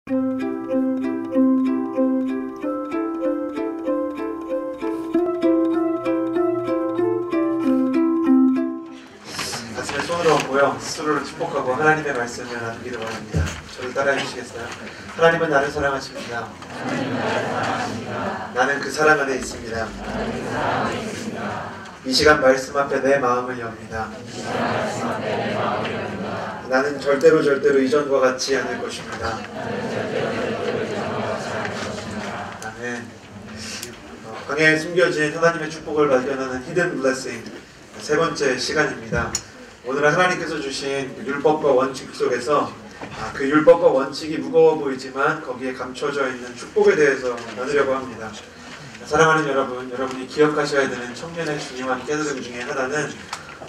가슴에 손을 얹고요. 스스로를 축복하고 하나님의 말씀을 나누기를 원합니다. 저를 따라해 주시겠어요? 하나님은 나를 사랑하십니다. 나는 그 사랑 안에 있습니다. 이 시간 말씀 앞에 내 마음을 엽니다. 나는 절대로 이전과 같지 않을 것입니다. 아멘. 광야에 숨겨진 하나님의 축복을 발견하는 히든 블레싱 세 번째 시간입니다. 오늘은 하나님께서 주신 율법과 원칙 속에서 그 율법과 원칙이 무거워 보이지만 거기에 감춰져 있는 축복에 대해서 나누려고 합니다. 사랑하는 여러분, 여러분이 기억하셔야 되는 청년의 중요한 깨달음 중에 하나는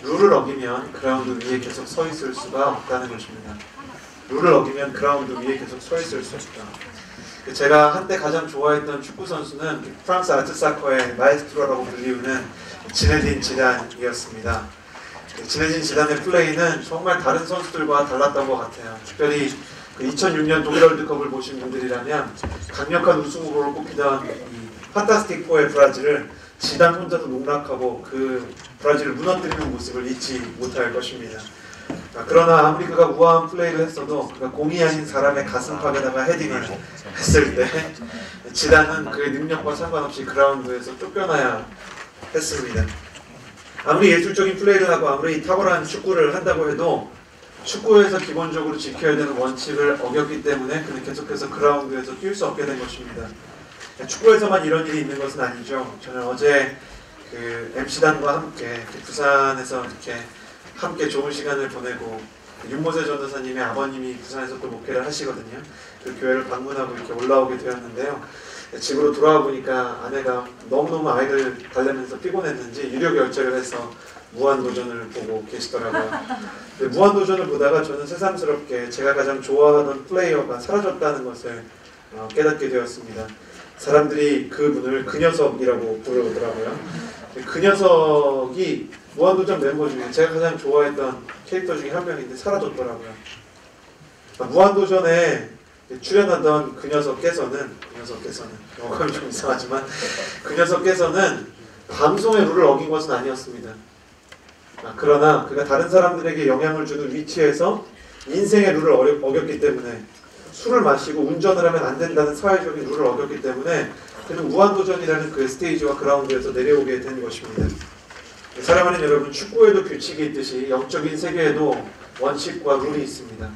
룰을 어기면 그라운드 위에 계속 서 있을 수가 없다는 것입니다. 룰을 어기면 그라운드 위에 계속 서 있을 수 없다. 제가 한때 가장 좋아했던 축구 선수는 프랑스 아트사커의 마에스트로라고 불리우는 지네딘 지단이었습니다. 지네딘 지단의 플레이는 정말 다른 선수들과 달랐던 것 같아요. 특별히 2006년 독일 월드컵을 보신 분들이라면 강력한 우승 후보로 꼽히던 이 판타스틱 4의 브라질을 지단 혼자서 농락하고 그 브라질을 무너뜨리는 모습을 잊지 못할 것입니다. 그러나 아무리 그가 우아한 플레이를 했어도 그가 공이 아닌 사람의 가슴팍에다가 헤딩을 했을 때 지단은 그의 능력과 상관없이 그라운드에서 쫓겨나야 했습니다. 아무리 예술적인 플레이를 하고 아무리 탁월한 축구를 한다고 해도 축구에서 기본적으로 지켜야 되는 원칙을 어겼기 때문에 그는 계속해서 그라운드에서 뛸 수 없게 된 것입니다. 축구에서만 이런 일이 있는 것은 아니죠. 저는 어제 그 MC단과 함께 부산에서 이렇게 함께 좋은 시간을 보내고 윤모세 전도사님의 아버님이 부산에서 또 목회를 하시거든요. 그 교회를 방문하고 이렇게 올라오게 되었는데요. 집으로 돌아와 보니까 아내가 너무너무 아이를 달래면서 피곤했는지 유료결제를 해서 무한도전을 보고 계시더라고요. 무한도전을 보다가 저는 새삼스럽게 제가 가장 좋아하던 플레이어가 사라졌다는 것을 깨닫게 되었습니다. 사람들이 그분을 그 녀석이라고 부르더라고요. 그 녀석이 무한도전 멤버 중에 제가 가장 좋아했던 캐릭터 중에 한 명인데 사라졌더라고요. 무한도전에 출연하던 그 녀석께서는 어감이 좀 이상하지만 그 녀석께서는 방송의 룰을 어긴 것은 아니었습니다. 그러나 그가 다른 사람들에게 영향을 주는 위치에서 인생의 룰을 어겼기 때문에 술을 마시고 운전을 하면 안 된다는 사회적인 룰을 어겼기 때문에 그는 무한도전이라는 그 스테이지와 그라운드에서 내려오게 된 것입니다. 사랑하는 여러분, 축구에도 규칙이 있듯이 영적인 세계에도 원칙과 룰이 있습니다.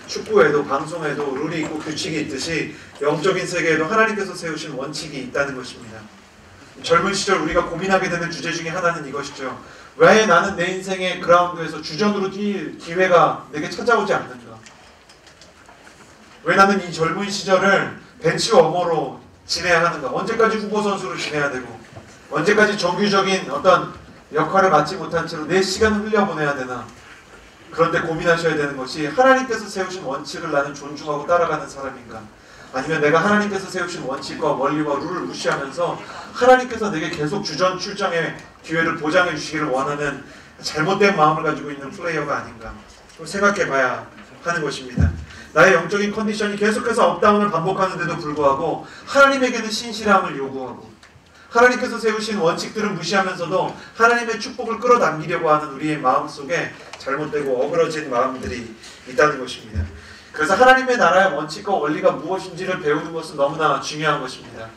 축구에도 방송에도 룰이 있고 규칙이 있듯이 영적인 세계에도 하나님께서 세우신 원칙이 있다는 것입니다. 젊은 시절 우리가 고민하게 되는 주제 중에 하나는 이것이죠. 왜 나는 내 인생의 그라운드에서 주전으로 뛸 기회가 내게 찾아오지 않는가? 왜 나는 이 젊은 시절을 벤치 워머로 지내야 하는가? 언제까지 후보 선수로 지내야 되고 언제까지 정규적인 어떤 역할을 맡지 못한 채로 내 시간을 흘려보내야 되나? 그런데 고민하셔야 되는 것이 하나님께서 세우신 원칙을 나는 존중하고 따라가는 사람인가? 아니면 내가 하나님께서 세우신 원칙과 원리와 룰을 무시하면서 하나님께서 내게 계속 주전 출장의 기회를 보장해 주시기를 원하는 잘못된 마음을 가지고 있는 플레이어가 아닌가? 좀 생각해 봐야 하는 것입니다. 나의 영적인 컨디션이 계속해서 업다운을 반복하는데도 불구하고 하나님에게는 신실함을 요구하고 하나님께서 세우신 원칙들을 무시하면서도 하나님의 축복을 끌어당기려고 하는 우리의 마음속에 잘못되고 어그러진 마음들이 있다는 것입니다. 그래서 하나님의 나라의 원칙과 원리가 무엇인지를 배우는 것은 너무나 중요한 것입니다.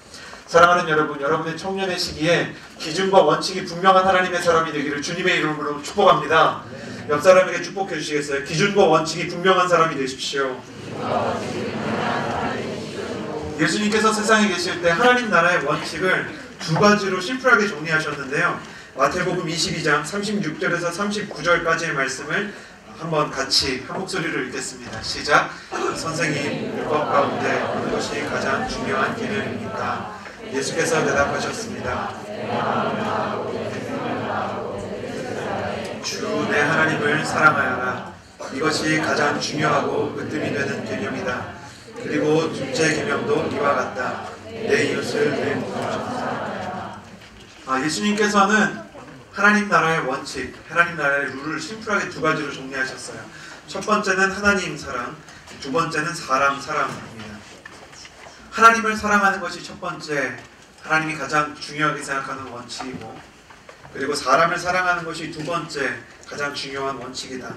사랑하는 여러분, 여러분의 청년의 시기에 기준과 원칙이 분명한 하나님의 사람이 되기를 주님의 이름으로 축복합니다. 옆 사람에게 축복해 주시겠어요? 기준과 원칙이 분명한 사람이 되십시오. 예수님께서 세상에 계실 때 하나님 나라의 원칙을 두 가지로 심플하게 정리하셨는데요. 마태복음 22장 36절에서 39절까지의 말씀을 한번 같이 한 목소리로 읽겠습니다. 시작. 선생님, 율법 가운데 어느 것이 가장 중요한 계명입니까? 예수께서 대답하셨습니다. 주 내 하나님을 사랑하여라. 이것이 가장 중요하고 으뜸이 되는 계명이다. 그리고 둘째 계명도 이와 같다. 내 이웃을 내 몸으로 사랑하여라. 예수님께서는 하나님 나라의 원칙, 하나님 나라의 룰을 심플하게 두 가지로 정리하셨어요. 첫 번째는 하나님 사랑, 두 번째는 사람 사랑입니다. 하나님을 사랑하는 것이 첫 번째, 하나님이 가장 중요하게 생각하는 원칙이고, 그리고 사람을 사랑하는 것이 두 번째, 가장 중요한 원칙이다.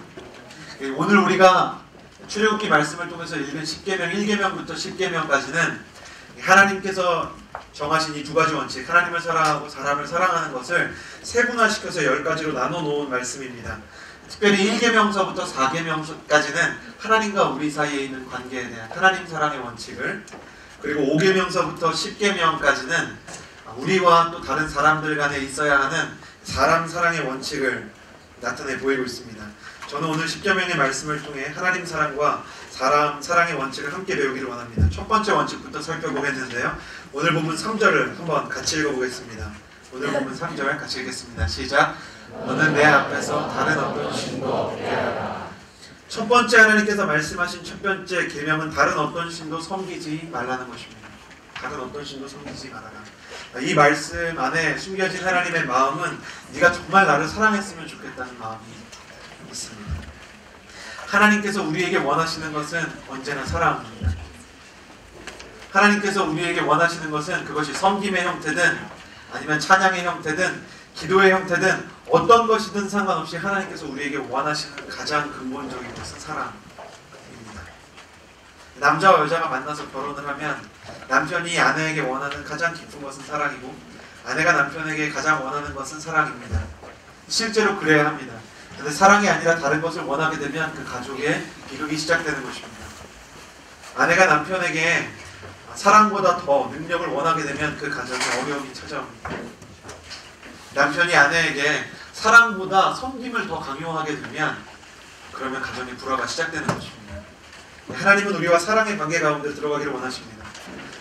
오늘 우리가 출애굽기 말씀을 통해서 읽은 10계명, 1계명부터 10계명까지는 하나님께서 정하신 이 두 가지 원칙, 하나님을 사랑하고 사람을 사랑하는 것을 세분화시켜서 10가지로 나눠 놓은 말씀입니다. 특별히 1계명서부터 4계명까지는 하나님과 우리 사이에 있는 관계에 대한 하나님 사랑의 원칙을, 그리고 5계명서부터 10계명까지는 우리와 또 다른 사람들 간에 있어야 하는 사람 사랑의 원칙을 나타내 보이고 있습니다. 저는 오늘 10계명의 말씀을 통해 하나님 사랑과 사람 사랑의 원칙을 함께 배우기를 원합니다. 첫 번째 원칙부터 살펴보겠는데요. 오늘 본문 3절을 한번 같이 읽어보겠습니다. 오늘 본문 3절 같이 읽겠습니다. 시작. 너는 내 앞에서 다른 어떤 신도 없게 하라. 첫 번째 하나님께서 말씀하신 첫 번째 계명은 다른 어떤 신도 섬기지 말라는 것입니다. 다른 어떤 신도 섬기지 말아라. 이 말씀 안에 숨겨진 하나님의 마음은 네가 정말 나를 사랑했으면 좋겠다는 마음이 있습니다. 하나님께서 우리에게 원하시는 것은 언제나 사랑입니다. 하나님께서 우리에게 원하시는 것은 그것이 섬김의 형태든 아니면 찬양의 형태든 기도의 형태든 어떤 것이든 상관없이 하나님께서 우리에게 원하시는 가장 근본적인 것은 사랑입니다. 남자와 여자가 만나서 결혼을 하면 남편이 아내에게 원하는 가장 깊은 것은 사랑이고 아내가 남편에게 가장 원하는 것은 사랑입니다. 실제로 그래야 합니다. 그런데 사랑이 아니라 다른 것을 원하게 되면 그 가족의 비극이 시작되는 것입니다. 아내가 남편에게 사랑보다 더 능력을 원하게 되면 그 가정에 어려움이 찾아옵니다. 남편이 아내에게 사랑보다 섬김을 더 강요하게 되면 그러면 가정의 불화가 시작되는 것입니다. 하나님은 우리와 사랑의 관계 가운데 들어가기를 원하십니다.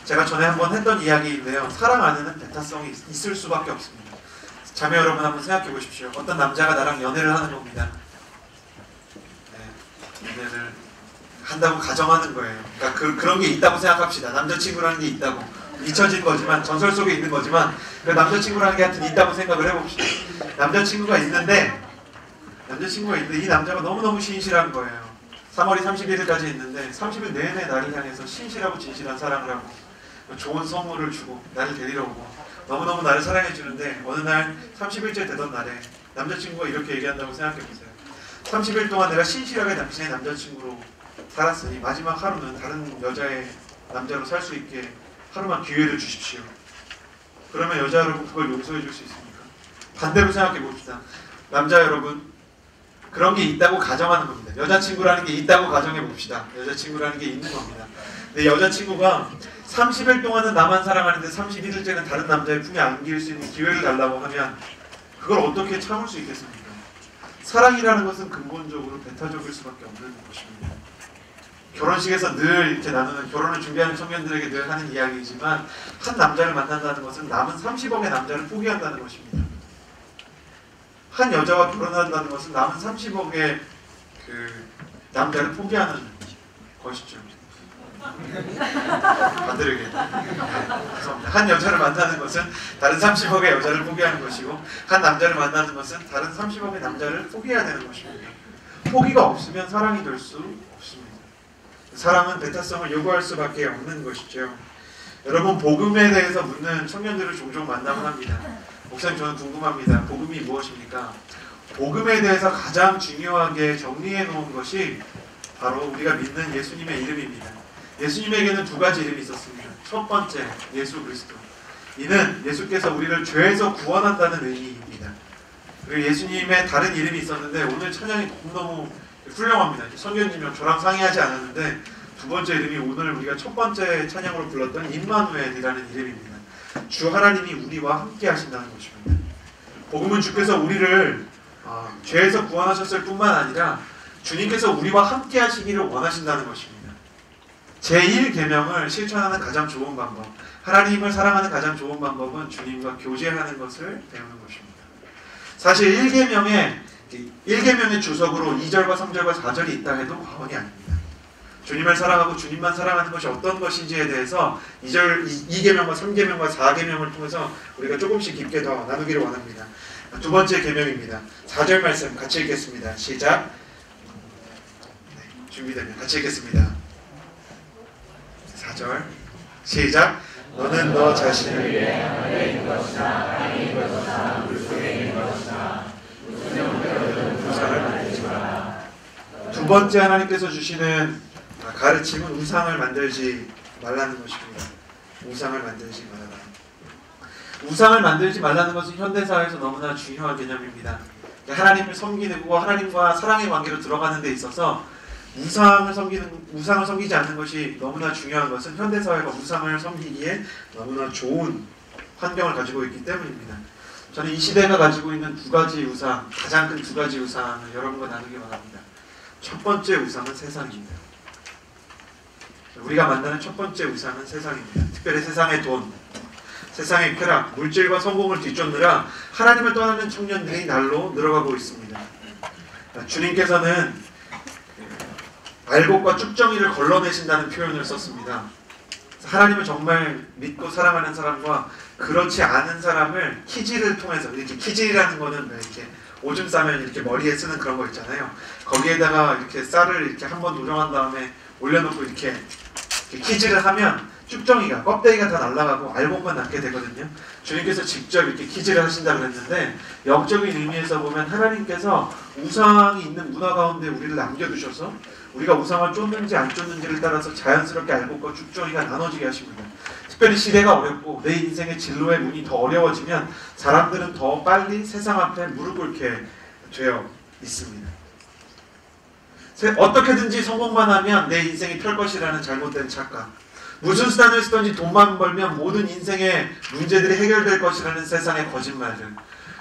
제가 전에 한번 했던 이야기인데요. 사랑 안에는 배타성이 있을 수밖에 없습니다. 자매 여러분 한번 생각해 보십시오. 어떤 남자가 나랑 연애를 하는 겁니다. 연애를 한다고 가정하는 거예요. 그러니까 그런 게 있다고 생각합시다. 남자친구라는 게 있다고. 잊혀진 거지만 전설 속에 있는 거지만 그 남자친구라는 게 하여튼 있다고 생각을 해봅시다. 남자친구가 있는데 이 남자가 너무너무 신실한 거예요. 3월이 31일까지 있는데 30일 내내 나를 향해서 신실하고 진실한 사랑을 하고 좋은 선물을 주고 나를 데리러 오고 너무너무 나를 사랑해 주는데 어느 날 30일째 되던 날에 남자친구가 이렇게 얘기한다고 생각해보세요. 30일 동안 내가 신실하게 당신의 남자친구로 살았으니 마지막 하루는 다른 여자의 남자로 살 수 있게 하루만 기회를 주십시오. 그러면 여자 여러분 그걸 용서해 줄 수 있습니까? 반대로 생각해 봅시다. 남자 여러분 그런 게 있다고 가정하는 겁니다. 여자친구라는 게 있다고 가정해 봅시다. 여자친구라는 게 있는 겁니다. 근데 여자친구가 30일 동안은 나만 사랑하는데 31일째는 다른 남자의 품에 안길 수 있는 기회를 달라고 하면 그걸 어떻게 참을 수 있겠습니까? 사랑이라는 것은 근본적으로 배타적일 수밖에 없는 것입니다. 결혼식에서 늘 이렇게 나누는 결혼을 준비하는 청년들에게 늘 하는 이야기이지만 한 남자를 만난다는 것은 남은 30억의 남자를 포기한다는 것입니다. 한 여자와 결혼한다는 것은 남은 30억의 그 남자를 포기하는 것이죠. 반대로 죄송합니다. 한 여자를 만나는 것은 다른 30억의 여자를 포기하는 것이고 한 남자를 만나는 것은 다른 30억의 남자를 포기해야 되는 것입니다. 포기가 없으면 사랑이 될 수 없습니다. 사랑은 배타성을 요구할 수밖에 없는 것이죠. 여러분 복음에 대해서 묻는 청년들을 종종 만나곤 합니다. 목사님 저는 궁금합니다. 복음이 무엇입니까? 복음에 대해서 가장 중요하게 정리해 놓은 것이 바로 우리가 믿는 예수님의 이름입니다. 예수님에게는 두 가지 이름이 있었습니다. 첫 번째 예수 그리스도. 이는 예수께서 우리를 죄에서 구원한다는 의미입니다. 그리고 예수님의 다른 이름이 있었는데 오늘 찬양이 너무너무 훌륭합니다. 성경님이랑 저랑 상의하지 않았는데 두 번째 이름이 오늘 우리가 첫 번째 찬양으로 불렀던 임마누엘이라는 이름입니다. 주 하나님이 우리와 함께 하신다는 것입니다. 복음은 주께서 우리를 죄에서 구원하셨을 뿐만 아니라 주님께서 우리와 함께 하시기를 원하신다는 것입니다. 제1계명을 실천하는 가장 좋은 방법, 하나님을 사랑하는 가장 좋은 방법은 주님과 교제하는 것을 배우는 것입니다. 사실 1계명의 주석으로 2절과 3절과 4절이 있다 해도 과언이 아닙니다. 주님을 사랑하고 주님만 사랑하는 것이 어떤 것인지에 대해서 2계명과 3계명과 4계명을 통해서 우리가 조금씩 깊게 더 나누기를 원합니다. 두 번째 계명입니다. 4절 말씀 같이 읽겠습니다. 시작. 준비되면 같이 읽겠습니다. 4절 시작. 너는 너 자신을 위해 우상을 만들지 마라. 두 번째 하나님께서 주시는 가르침은 우상을 만들지 말라는 것입니다. 우상을 만들지 말아라. 우상을 만들지 말라는 것은 현대사회에서 너무나 중요한 개념입니다. 하나님을 섬기고 하나님과 사랑의 관계로 들어가는 데 있어서 우상을 섬기지 않는 것이 너무나 중요한 것은 현대사회가 우상을 섬기기에 너무나 좋은 환경을 가지고 있기 때문입니다. 저는 이 시대가 가지고 있는 두 가지 우상, 가장 큰 두 가지 우상을 여러분과 나누기 바랍니다. 첫 번째 우상은 세상입니다. 우리가 만나는 첫 번째 우상은 세상입니다. 특별히 세상의 돈, 세상의 쾌락, 물질과 성공을 뒤쫓느라 하나님을 떠나는 청년들이 날로 늘어가고 있습니다. 주님께서는 알곡과 쭉정이를 걸러내신다는 표현을 썼습니다. 하나님을 정말 믿고 사랑하는 사람과 그렇지 않은 사람을 키질을 통해서, 이렇게 키질이라는 거는 이렇게 오줌 싸면 이렇게 머리에 쓰는 그런 거 있잖아요. 거기에다가 이렇게 쌀을 이렇게 한번 노정한 다음에 올려놓고 이렇게 키질을 하면 쭉정이가, 껍데기가 다 날아가고 알곡만 남게 되거든요. 주님께서 직접 이렇게 키질을 하신다고 했는데, 영적인 의미에서 보면 하나님께서 우상이 있는 문화 가운데 우리를 남겨두셔서 우리가 우상을 쫓는지 안 쫓는지를 따라서 자연스럽게 알곡과 쭉정이가 나눠지게 하십니다. 특별히 시대가 어렵고 내 인생의 진로의 문이 더 어려워지면 사람들은 더 빨리 세상 앞에 무릎 꿇게 되어 있습니다. 어떻게든지 성공만 하면 내 인생이 펼 것이라는 잘못된 착각, 무슨 수단을 쓰든지 돈만 벌면 모든 인생의 문제들이 해결될 것이라는 세상의 거짓말들,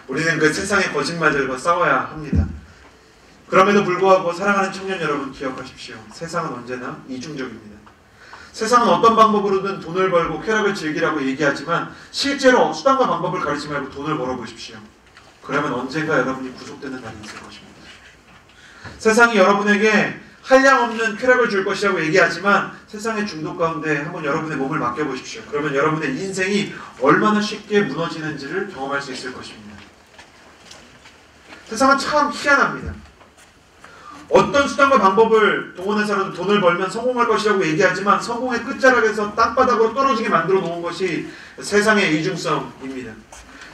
우리는 그 세상의 거짓말들과 싸워야 합니다. 그럼에도 불구하고 사랑하는 청년 여러분, 기억하십시오. 세상은 언제나 이중적입니다. 세상은 어떤 방법으로든 돈을 벌고 쾌락을 즐기라고 얘기하지만 실제로 수단과 방법을 가리지 말고 돈을 벌어보십시오. 그러면 언젠가 여러분이 구속되는 날이 있을 것입니다. 세상이 여러분에게 한량없는 쾌락을 줄 것이라고 얘기하지만 세상의 중독 가운데 한번 여러분의 몸을 맡겨보십시오. 그러면 여러분의 인생이 얼마나 쉽게 무너지는지를 경험할 수 있을 것입니다. 세상은 참 희한합니다. 어떤 수단과 방법을 동원해서라도 돈을 벌면 성공할 것이라고 얘기하지만 성공의 끝자락에서 땅바닥으로 떨어지게 만들어 놓은 것이 세상의 이중성입니다.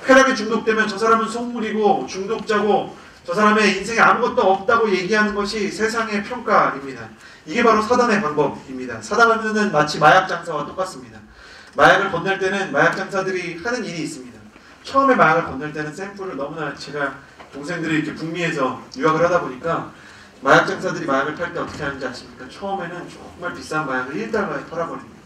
쾌락에 중독되면 저 사람은 속물이고 중독자고 저 사람의 인생에 아무것도 없다고 얘기하는 것이 세상의 평가입니다. 이게 바로 사단의 방법입니다. 사단은 마치 마약 장사와 똑같습니다. 마약을 건넬 때는 마약 장사들이 하는 일이 있습니다. 처음에 마약을 건넬 때는 샘플을 너무나, 제가 동생들이 이렇게 북미에서 유학을 하다 보니까 마약 장사들이 마약을 팔 때 어떻게 하는지 아십니까? 처음에는 정말 비싼 마약을 1달러에 팔아버립니다.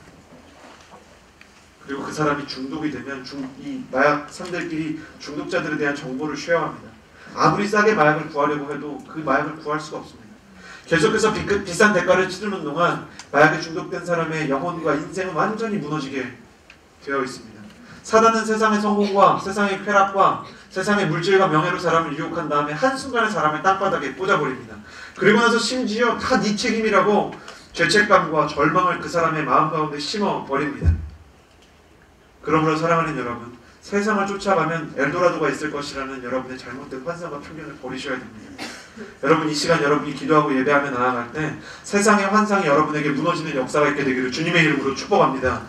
그리고 그 사람이 중독이 되면 이 마약 상들끼리 중독자들에 대한 정보를 쉐어합니다. 아무리 싸게 마약을 구하려고 해도 그 마약을 구할 수가 없습니다. 계속해서 비싼 대가를 치르는 동안 마약에 중독된 사람의 영혼과 인생은 완전히 무너지게 되어 있습니다. 사단은 세상의 성공과 세상의 쾌락과 세상의 물질과 명예로 사람을 유혹한 다음에 한순간에 사람을 땅바닥에 꽂아버립니다. 그리고 나서 심지어 다 네 책임이라고 죄책감과 절망을 그 사람의 마음 가운데 심어버립니다. 그러므로 사랑하는 여러분, 세상을 쫓아가면 엘도라도가 있을 것이라는 여러분의 잘못된 환상과 편견을 버리셔야 됩니다. 여러분, 이 시간 여러분이 기도하고 예배하며 나아갈 때 세상의 환상이 여러분에게 무너지는 역사가 있게 되기를 주님의 이름으로 축복합니다.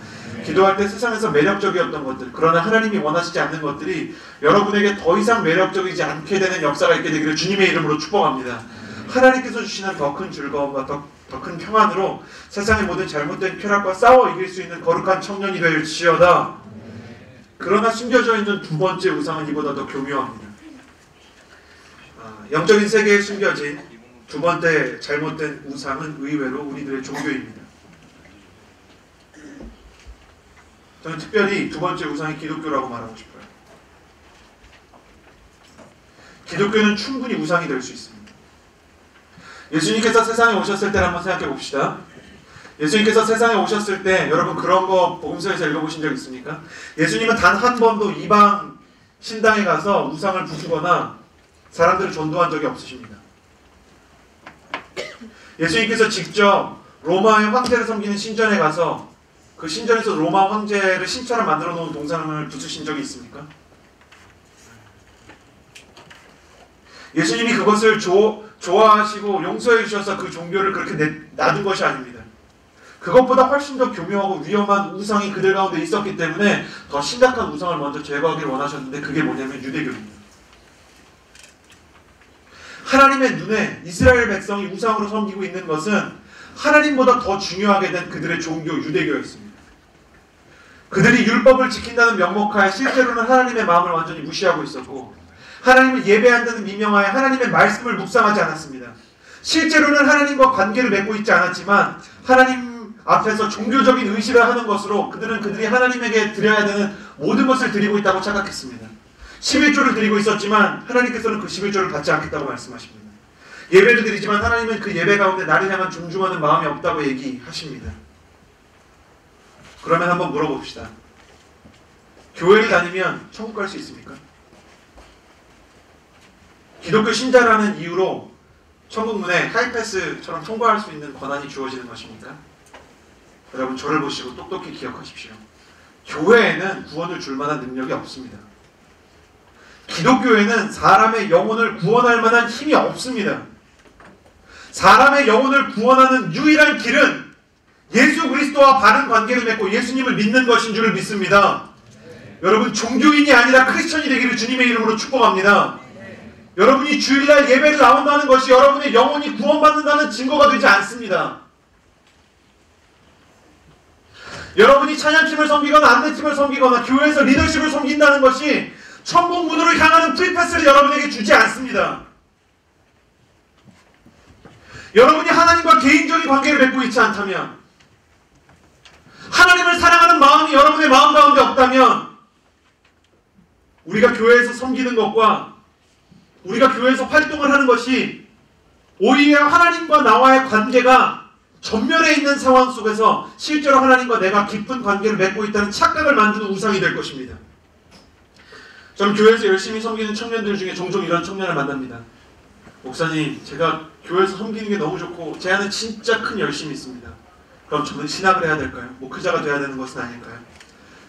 기도할 때 세상에서 매력적이었던 것들, 그러나 하나님이 원하시지 않는 것들이 여러분에게 더 이상 매력적이지 않게 되는 역사가 있게 되기를 주님의 이름으로 축복합니다. 하나님께서 주시는 더 큰 즐거움과 더 큰 평안으로 세상의 모든 잘못된 쾌락과 싸워 이길 수 있는 거룩한 청년이 될지어다. 그러나 숨겨져 있는 두 번째 우상은 이보다 더 교묘합니다. 영적인 세계에 숨겨진 두 번째 잘못된 우상은 의외로 우리들의 종교입니다. 저는 특별히 두 번째 우상이 기독교라고 말하고 싶어요. 기독교는 충분히 우상이 될 수 있습니다. 예수님께서 세상에 오셨을 때를 한번 생각해 봅시다. 예수님께서 세상에 오셨을 때 여러분 그런 거 복음서에서 읽어보신 적 있습니까? 예수님은 단 한 번도 이방 신당에 가서 우상을 부수거나 사람들을 전도한 적이 없으십니다. 예수님께서 직접 로마의 황제를 섬기는 신전에 가서 그 신전에서 로마 황제를 신처럼 만들어 놓은 동상을 부수신 적이 있습니까? 예수님이 그것을 좋아하시고 용서해 주셔서 그 종교를 그렇게 놔둔 것이 아닙니다. 그것보다 훨씬 더 교묘하고 위험한 우상이 그들 가운데 있었기 때문에 더 심각한 우상을 먼저 제거하기를 원하셨는데, 그게 뭐냐면 유대교입니다. 하나님의 눈에 이스라엘 백성이 우상으로 섬기고 있는 것은 하나님보다 더 중요하게 된 그들의 종교 유대교였습니다. 그들이 율법을 지킨다는 명목하에 실제로는 하나님의 마음을 완전히 무시하고 있었고, 하나님을 예배한다는 미명하에 하나님의 말씀을 묵상하지 않았습니다. 실제로는 하나님과 관계를 맺고 있지 않았지만 하나님 앞에서 종교적인 의식을 하는 것으로 그들이 하나님에게 드려야 되는 모든 것을 드리고 있다고 착각했습니다. 11조를 드리고 있었지만 하나님께서는 그 11조를 받지 않겠다고 말씀하십니다. 예배를 드리지만 하나님은 그 예배 가운데 나를 향한 존중하는 마음이 없다고 얘기하십니다. 그러면 한번 물어봅시다. 교회를 다니면 천국 갈 수 있습니까? 기독교 신자라는 이유로 천국 문에 하이패스처럼 통과할 수 있는 권한이 주어지는 것입니까? 여러분, 저를 보시고 똑똑히 기억하십시오. 교회에는 구원을 줄 만한 능력이 없습니다. 기독교에는 사람의 영혼을 구원할 만한 힘이 없습니다. 사람의 영혼을 구원하는 유일한 길은 예수 그리스도와 바른 관계를 맺고 예수님을 믿는 것인 줄을 믿습니다. 여러분, 종교인이 아니라 크리스천이 되기를 주님의 이름으로 축복합니다. 여러분이 주일날 예배를 나온다는 것이 여러분의 영혼이 구원받는다는 증거가 되지 않습니다. 여러분이 찬양팀을 섬기거나 안내팀을 섬기거나 교회에서 리더십을 섬긴다는 것이 천국 문으로 향하는 프리패스를 여러분에게 주지 않습니다. 여러분이 하나님과 개인적인 관계를 맺고 있지 않다면, 하나님을 사랑하는 마음이 여러분의 마음 가운데 없다면, 우리가 교회에서 섬기는 것과 우리가 교회에서 활동을 하는 것이 오히려 하나님과 나와의 관계가 전면에 있는 상황 속에서 실제로 하나님과 내가 깊은 관계를 맺고 있다는 착각을 만드는 우상이 될 것입니다. 저는 교회에서 열심히 섬기는 청년들 중에 종종 이런 청년을 만납니다. 목사님, 제가 교회에서 섬기는 게 너무 좋고 제 안에 진짜 큰 열심이 있습니다. 그럼 저는 신학을 해야 될까요? 목회자가 돼야 되는 것은 아닐까요?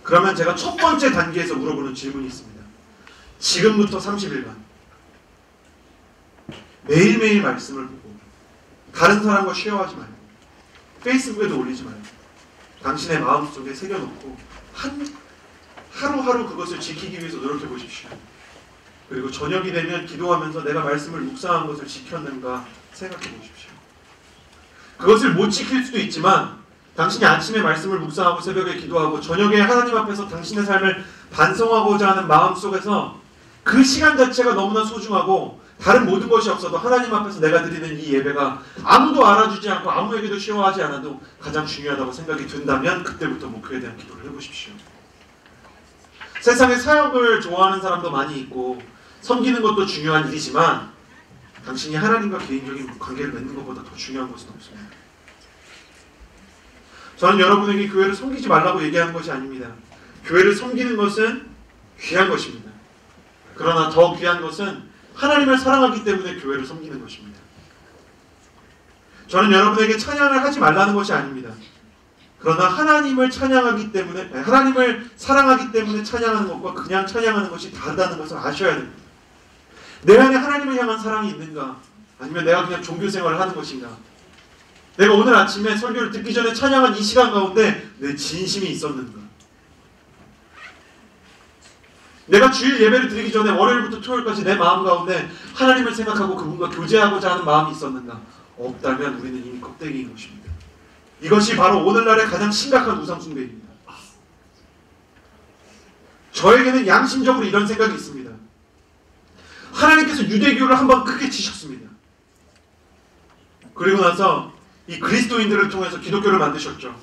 그러면 제가 첫 번째 단계에서 물어보는 질문이 있습니다. 지금부터 30일간 매일매일 말씀을 보고 다른 사람과 쉐어하지 말고 페이스북에도 올리지 말고 당신의 마음속에 새겨놓고 하루하루 그것을 지키기 위해서 노력해 보십시오. 그리고 저녁이 되면 기도하면서 내가 말씀을 묵상한 것을 지켰는가 생각해 보십시오. 그것을 못 지킬 수도 있지만 당신이 아침에 말씀을 묵상하고 새벽에 기도하고 저녁에 하나님 앞에서 당신의 삶을 반성하고자 하는 마음 속에서 그 시간 자체가 너무나 소중하고 다른 모든 것이 없어도 하나님 앞에서 내가 드리는 이 예배가 아무도 알아주지 않고 아무에게도 쉐어하지 않아도 가장 중요하다고 생각이 든다면 그때부터 목회에 대한 기도를 해보십시오. 세상에 사역을 좋아하는 사람도 많이 있고 섬기는 것도 중요한 일이지만 당신이 하나님과 개인적인 관계를 맺는 것보다 더 중요한 것은 없습니다. 저는 여러분에게 교회를 섬기지 말라고 얘기하는 것이 아닙니다. 교회를 섬기는 것은 귀한 것입니다. 그러나 더 귀한 것은 하나님을 사랑하기 때문에 교회를 섬기는 것입니다. 저는 여러분에게 찬양을 하지 말라는 것이 아닙니다. 그러나 하나님을 찬양하기 때문에, 하나님을 사랑하기 때문에 찬양하는 것과 그냥 찬양하는 것이 다르다는 것을 아셔야 됩니다. 내 안에 하나님을 향한 사랑이 있는가? 아니면 내가 그냥 종교 생활을 하는 것인가? 내가 오늘 아침에 설교를 듣기 전에 찬양한 이 시간 가운데 내 진심이 있었는가? 내가 주일 예배를 드리기 전에 월요일부터 토요일까지 내 마음 가운데 하나님을 생각하고 그분과 교제하고자 하는 마음이 있었는가? 없다면 우리는 이미 껍데기인 것입니다. 이것이 바로 오늘날의 가장 심각한 우상 숭배입니다. 저에게는 양심적으로 이런 생각이 있습니다. 하나님께서 유대교를 한번 크게 치셨습니다. 그리고 나서 이 그리스도인들을 통해서 기독교를 만드셨죠.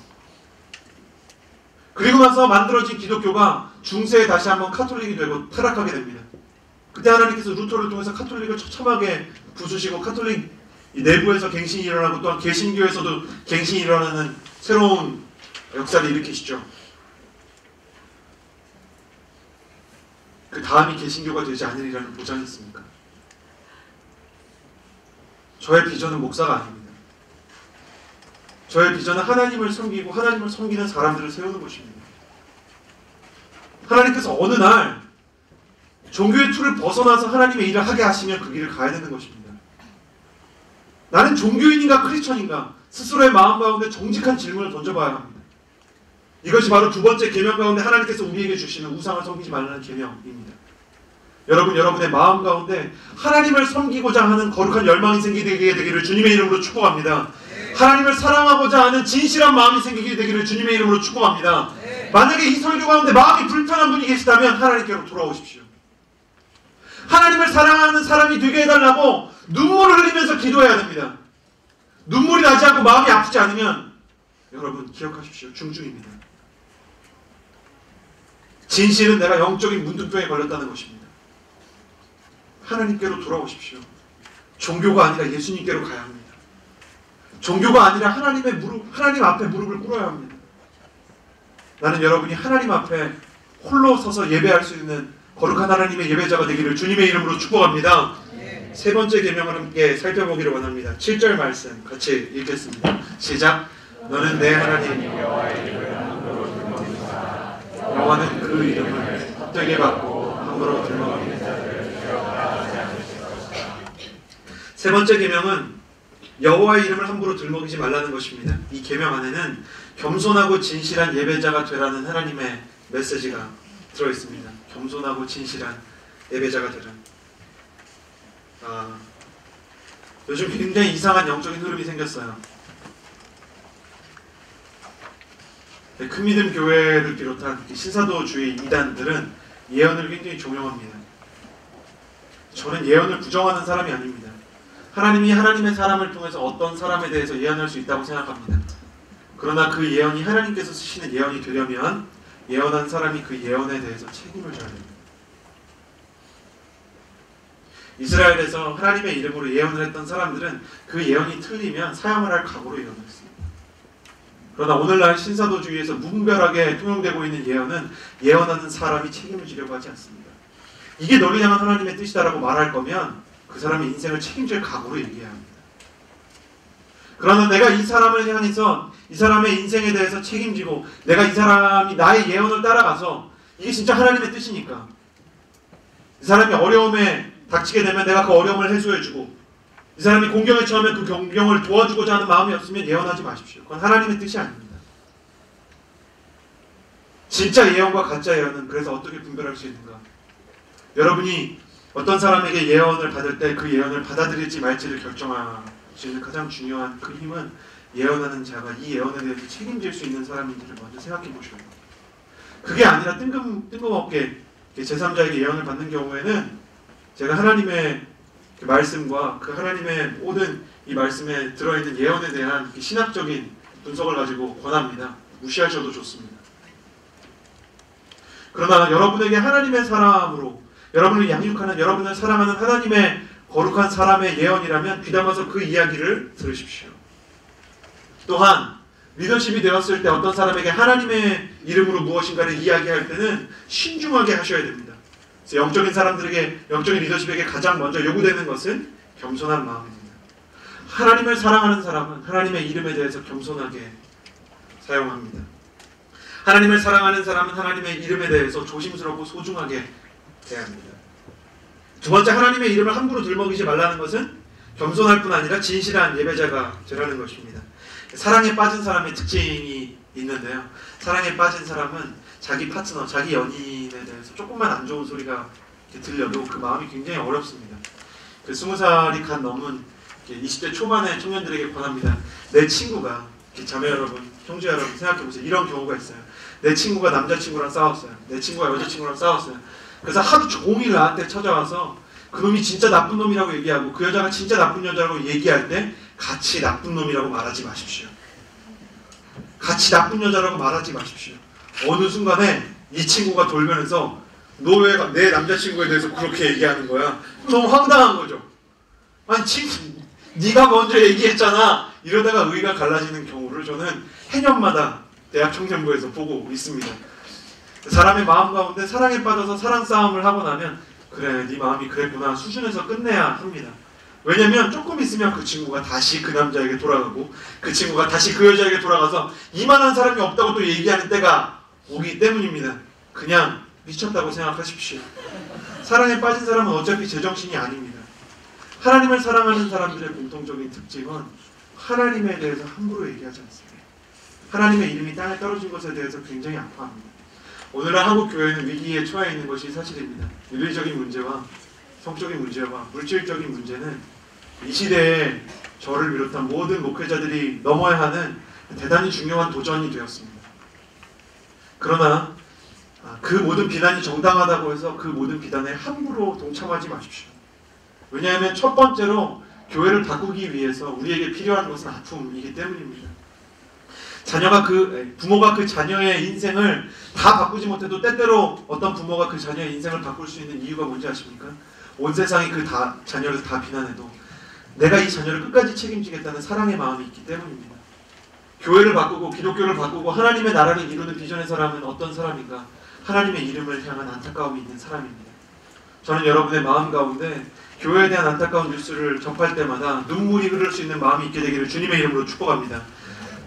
그리고 나서 만들어진 기독교가 중세에 다시 한번 카톨릭이 되고 타락하게 됩니다. 그때 하나님께서 루터를 통해서 카톨릭을 처참하게 부수시고 카톨릭 내부에서 갱신이 일어나고 또한 개신교에서도 갱신이 일어나는 새로운 역사를 일으키시죠. 그 다음이 개신교가 되지 않으리라는 보장이 있습니까? 저의 비전은 목사가 아닙니다. 저의 비전은 하나님을 섬기고 하나님을 섬기는 사람들을 세우는 것입니다. 하나님께서 어느 날 종교의 틀을 벗어나서 하나님의 일을 하게 하시면 그 길을 가야 되는 것입니다. 나는 종교인인가 크리스천인가? 스스로의 마음 가운데 정직한 질문을 던져봐야 합니다. 이것이 바로 두 번째 계명 가운데 하나님께서 우리에게 주시는 우상을 섬기지 말라는 계명입니다. 여러분, 여러분의 마음 가운데 하나님을 섬기고자 하는 거룩한 열망이 생기게 되기를 주님의 이름으로 축복합니다. 하나님을 사랑하고자 하는 진실한 마음이 생기게 되기를 주님의 이름으로 축복합니다. 만약에 이 설교 가운데 마음이 불편한 분이 계시다면 하나님께로 돌아오십시오. 하나님을 사랑하는 사람이 되게 해달라고 눈물을 흘리면서 기도해야 됩니다. 눈물이 나지 않고 마음이 아프지 않으면 여러분 기억하십시오. 중증입니다. 진실은 내가 영적인 문둥병에 걸렸다는 것입니다. 하나님께로 돌아오십시오. 종교가 아니라 예수님께로 가야 합니다. 종교가 아니라 하나님 앞에 무릎을 꿇어야 합니다. 나는 여러분이 하나님 앞에 홀로 서서 예배할 수 있는 거룩한 하나님의 예배자가 되기를 주님의 이름으로 축복합니다. 세 번째 계명을 함께 살펴보기를 원합니다. 7절 말씀 같이 읽겠습니다. 시작. 너는 내 하나님 여호와는 그 이름을 헛되게 받고 함부로 들먹이는 자들을 기억하지 않으실 것이다. 세 번째 계명은 여호와의 이름을 함부로 들먹이지 말라는 것입니다. 이 계명 안에는 겸손하고 진실한 예배자가 되라는 하나님의 메시지가 들어있습니다. 겸손하고 진실한 예배자가 되라. 요즘 굉장히 이상한 영적인 흐름이 생겼어요. 큰 믿음 교회를 비롯한 신사도주의 이단들은 예언을 굉장히 종용합니다. 저는 예언을 부정하는 사람이 아닙니다. 하나님이 하나님의 사람을 통해서 어떤 사람에 대해서 예언할 수 있다고 생각합니다. 그러나 그 예언이 하나님께서 쓰시는 예언이 되려면 예언한 사람이 그 예언에 대해서 책임을 져야 됩니다. 이스라엘에서 하나님의 이름으로 예언을 했던 사람들은 그 예언이 틀리면 사형을 할 각오로 예언했습니다. 그러나 오늘날 신사도주의에서 무분별하게 통용되고 있는 예언은 예언하는 사람이 책임을 지려고 하지 않습니다. 이게 너를 향한 하나님의 뜻이다라고 말할 거면 그 사람의 인생을 책임질 각오로 얘기해야 합니다. 그러나 내가 이 사람을 향해서 이 사람의 인생에 대해서 책임지고 내가 이 사람이 나의 예언을 따라가서 이게 진짜 하나님의 뜻이니까 이 사람이 어려움에 닥치게 되면 내가 그 어려움을 해소해주고 이 사람이 공경에 처하면 그 공경을 도와주고자 하는 마음이 없으면 예언하지 마십시오. 그건 하나님의 뜻이 아닙니다. 진짜 예언과 가짜 예언은 그래서 어떻게 분별할 수 있는가? 여러분이 어떤 사람에게 예언을 받을 때 그 예언을 받아들일지 말지를 결정할 수 있는 가장 중요한 그 힘은 예언하는 자가 이 예언에 대해서 책임질 수 있는 사람인지를 먼저 생각해 보셔야 돼요. 그게 아니라 뜬금없게 제3자에게 예언을 받는 경우에는 제가 하나님의 그 말씀과 그 하나님의 모든 이 말씀에 들어있는 예언에 대한 신학적인 분석을 가지고 권합니다. 무시하셔도 좋습니다. 그러나 여러분에게 하나님의 사람으로 여러분을 양육하는 여러분을 사랑하는 하나님의 거룩한 사람의 예언이라면 귀담아서 그 이야기를 들으십시오. 또한 리더십이 되었을 때 어떤 사람에게 하나님의 이름으로 무엇인가를 이야기할 때는 신중하게 하셔야 됩니다. 그래서 영적인 사람들에게 영적인 리더십에게 가장 먼저 요구되는 것은 겸손한 마음입니다. 하나님을 사랑하는 사람은 하나님의 이름에 대해서 겸손하게 사용합니다. 하나님을 사랑하는 사람은 하나님의 이름에 대해서 조심스럽고 소중하게 대합니다. 두 번째, 하나님의 이름을 함부로 들먹이지 말라는 것은 겸손할 뿐 아니라 진실한 예배자가 되라는 것입니다. 사랑에 빠진 사람의 특징이 있는데요. 사랑에 빠진 사람은 자기 파트너, 자기 연인에 대해서 조금만 안 좋은 소리가 들려도 그 마음이 굉장히 어렵습니다. 20살이 간 넘은 20대 초반의 청년들에게 권합니다. 내 친구가, 자매 여러분, 형제 여러분 생각해보세요. 이런 경우가 있어요. 내 친구가 남자친구랑 싸웠어요. 내 친구가 여자친구랑 싸웠어요. 그래서 하루 종일 나한테 찾아와서 그놈이 진짜 나쁜 놈이라고 얘기하고 그 여자가 진짜 나쁜 여자라고 얘기할 때 같이 나쁜 놈이라고 말하지 마십시오. 같이 나쁜 여자라고 말하지 마십시오. 어느 순간에 이 친구가 돌면서 너 왜 내 남자친구에 대해서 그렇게 얘기하는 거야? 너무 황당한 거죠. 아니 네가 먼저 얘기했잖아. 이러다가 의가 갈라지는 경우를 저는 해년마다 대학 청년부에서 보고 있습니다. 사람의 마음 가운데 사랑에 빠져서 사랑 싸움을 하고 나면 그래 네 마음이 그랬구나 수준에서 끝내야 합니다. 왜냐면 조금 있으면 그 친구가 다시 그 남자에게 돌아가고 그 친구가 다시 그 여자에게 돌아가서 이만한 사람이 없다고 또 얘기하는 때가 오기 때문입니다. 그냥 미쳤다고 생각하십시오. 사랑에 빠진 사람은 어차피 제정신이 아닙니다. 하나님을 사랑하는 사람들의 공통적인 특징은 하나님에 대해서 함부로 얘기하지 않습니다. 하나님의 이름이 땅에 떨어진 것에 대해서 굉장히 아파합니다. 오늘날 한국 교회는 위기에 처해 있는 것이 사실입니다. 윤리적인 문제와 성적인 문제와 물질적인 문제는 이 시대에 저를 비롯한 모든 목회자들이 넘어야 하는 대단히 중요한 도전이 되었습니다. 그러나 그 모든 비난이 정당하다고 해서 그 모든 비난에 함부로 동참하지 마십시오. 왜냐하면 첫 번째로 교회를 바꾸기 위해서 우리에게 필요한 것은 아픔이기 때문입니다. 부모가 그 자녀의 인생을 다 바꾸지 못해도 때때로 어떤 부모가 그 자녀의 인생을 바꿀 수 있는 이유가 뭔지 아십니까? 온 세상이 자녀를 다 비난해도 내가 이 자녀를 끝까지 책임지겠다는 사랑의 마음이 있기 때문입니다. 교회를 바꾸고 기독교를 바꾸고 하나님의 나라를 이루는 비전의 사람은 어떤 사람인가? 하나님의 이름을 향한 안타까움이 있는 사람입니다. 저는 여러분의 마음 가운데 교회에 대한 안타까운 뉴스를 접할 때마다 눈물이 흐를 수 있는 마음이 있게 되기를 주님의 이름으로 축복합니다.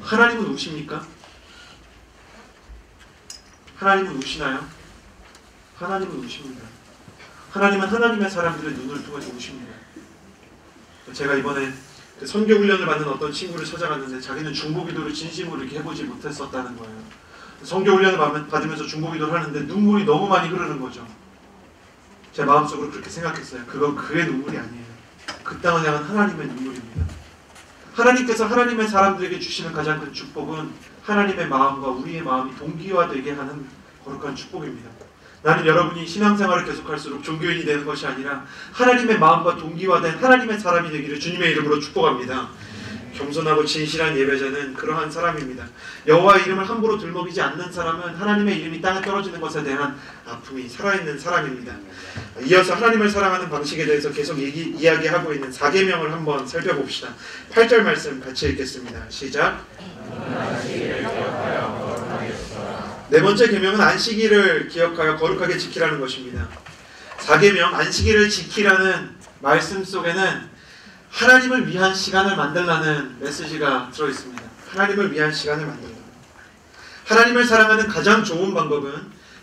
하나님은 우십니까? 하나님은 우시나요? 하나님은 우십니다. 하나님은 하나님의 사람들의 눈을 통해서 우십니다. 제가 이번에 선교훈련을 받는 어떤 친구를 찾아갔는데 자기는 중보기도를 진심으로 이렇게 해보지 못했었다는 거예요. 선교훈련을 받으면서 중보기도를 하는데 눈물이 너무 많이 흐르는 거죠. 제 마음속으로 그렇게 생각했어요. 그건 그의 눈물이 아니에요. 그 땅을 향한 하나님의 눈물입니다. 하나님께서 하나님의 사람들에게 주시는 가장 큰 축복은 하나님의 마음과 우리의 마음이 동기화되게 하는 거룩한 축복입니다. 나는 여러분이 신앙생활을 계속할수록 종교인이 되는 것이 아니라 하나님의 마음과 동기화된 하나님의 사람이 되기를 주님의 이름으로 축복합니다. 겸손하고 진실한 예배자는 그러한 사람입니다. 여호와의 이름을 함부로 들먹이지 않는 사람은 하나님의 이름이 땅에 떨어지는 것에 대한 아픔이 살아있는 사람입니다. 이어서 하나님을 사랑하는 방식에 대해서 계속 이야기하고 있는 4계명을 한번 살펴봅시다. 8절 말씀 같이 읽겠습니다. 시작. 네 번째 계명은 안식일을 기억하여 거룩하게 지키라는 것입니다. 4계명 안식일을 지키라는 말씀 속에는 하나님을 위한 시간을 만들라는 메시지가 들어있습니다. 하나님을 위한 시간을 만들라. 하나님을 사랑하는 가장 좋은 방법은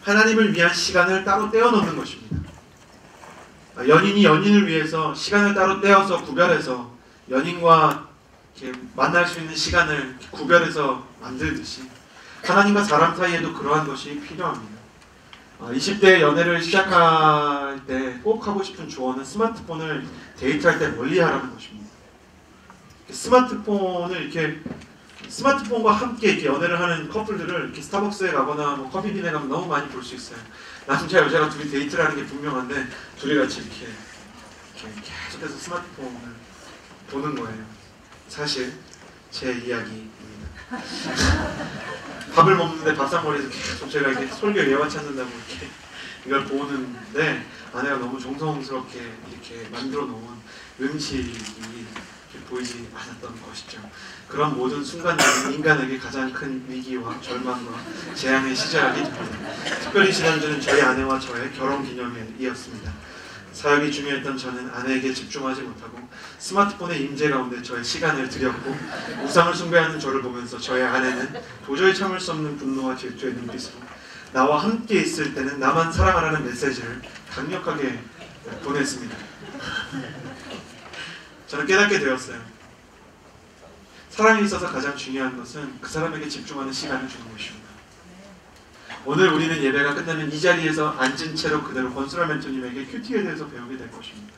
하나님을 위한 시간을 따로 떼어놓는 것입니다. 연인이 연인을 위해서 시간을 따로 떼어서 구별해서 연인과 이렇게 만날 수 있는 시간을 구별해서 만들듯이 하나님과 사람 사이에도 그러한 것이 필요합니다. 20대 연애를 시작할 때 꼭 하고 싶은 조언은 스마트폰을 데이트할 때 멀리 하라는 것입니다. 스마트폰과 함께 이렇게 연애를 하는 커플들을 이렇게 스타벅스에 가거나 뭐 커피빈에 가면 너무 많이 볼 수 있어요. 남자 여자가 둘이 데이트를 하는 게 분명한데 둘이 같이 이렇게 계속해서 스마트폰을 보는 거예요. 사실 제 이야기입니다. 밥을 먹는데 밥상머리에서 계속 제가 이렇게 설교 예화 찾는다고 이렇게 이걸 보는데 아내가 너무 정성스럽게 이렇게 만들어 놓은 음식이 보이지 않았던 것이죠. 그런 모든 순간들은 인간에게 가장 큰 위기와 절망과 재앙의 시작이 됩니다. 특별히 지난주는 저희 아내와 저의 결혼기념일이었습니다. 사역이 중요했던 저는 아내에게 집중하지 못하고 스마트폰의 임재 가운데 저의 시간을 들였고 우상을 숭배하는 저를 보면서 저의 아내는 도저히 참을 수 없는 분노와 질투의 눈빛으로 나와 함께 있을 때는 나만 사랑하라는 메시지를 강력하게 보냈습니다. 저는 깨닫게 되었어요. 사랑에 있어서 가장 중요한 것은 그 사람에게 집중하는 시간을 주는 것입니다. 오늘 우리는 예배가 끝나면 이 자리에서 앉은 채로 그대로 권수라 멘토님에게 큐티에 대해서 배우게 될 것입니다.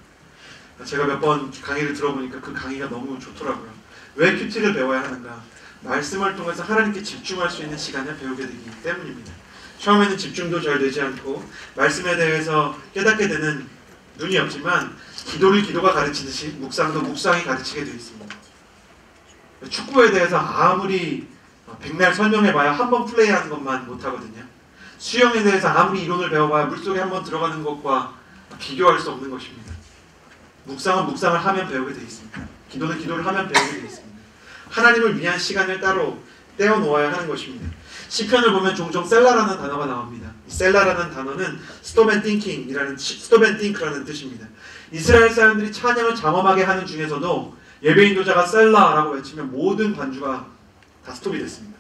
제가 몇 번 강의를 들어보니까 그 강의가 너무 좋더라고요. 왜 큐티를 배워야 하는가? 말씀을 통해서 하나님께 집중할 수 있는 시간을 배우게 되기 때문입니다. 처음에는 집중도 잘 되지 않고 말씀에 대해서 깨닫게 되는 눈이 없지만 기도를 기도가 가르치듯이 묵상도 묵상이 가르치게 되어 있습니다. 축구에 대해서 아무리 백날 설명해봐야 한 번 플레이하는 것만 못하거든요. 수영에 대해서 아무리 이론을 배워봐야 물속에 한번 들어가는 것과 비교할 수 없는 것입니다. 묵상은 묵상을 하면 배우게 되어 있습니다. 기도는 기도를 하면 배우게 되어 있습니다. 하나님을 위한 시간을 따로 떼어놓아야 하는 것입니다. 시편을 보면 종종 셀라라는 단어가 나옵니다. 이 셀라라는 단어는 stop and think라는 뜻입니다. 이스라엘 사람들이 찬양을 장엄하게 하는 중에서도 예배 인도자가 셀라라고 외치면 모든 반주가 다 스톱이 됐습니다.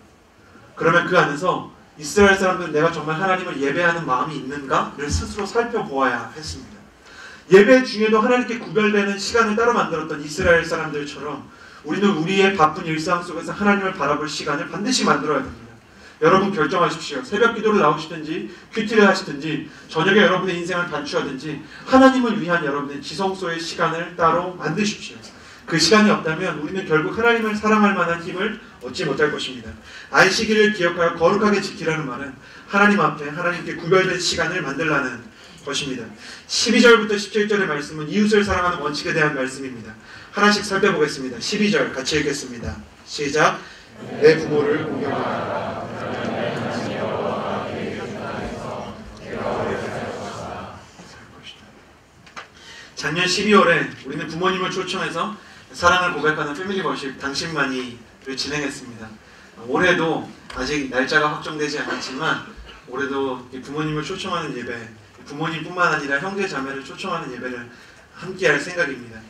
그러면 그 안에서 이스라엘 사람들은 내가 정말 하나님을 예배하는 마음이 있는가를 스스로 살펴보아야 했습니다. 예배 중에도 하나님께 구별되는 시간을 따로 만들었던 이스라엘 사람들처럼 우리는 우리의 바쁜 일상 속에서 하나님을 바라볼 시간을 반드시 만들어야 됩니다. 여러분 결정하십시오. 새벽 기도를 나오시든지 큐티를 하시든지 저녁에 여러분의 인생을 단추하든지 하나님을 위한 여러분의 지성소의 시간을 따로 만드십시오. 그 시간이 없다면 우리는 결국 하나님을 사랑할 만한 힘을 얻지 못할 것입니다. 안식일을 기억하여 거룩하게 지키라는 말은 하나님 앞에 하나님께 구별된 시간을 만들라는 것입니다. 12절부터 17절의 말씀은 이웃을 사랑하는 원칙에 대한 말씀입니다. 하나씩 살펴보겠습니다. 12절 같이 읽겠습니다. 시작. 내 부모를 공경하라. 작년 12월에 우리는 부모님을 초청해서 사랑을 고백하는 패밀리 워십 당신만이를 진행했습니다. 올해도 아직 날짜가 확정되지 않았지만 올해도 부모님을 초청하는 예배, 부모님뿐만 아니라 형제 자매를 초청하는 예배를 함께할 생각입니다.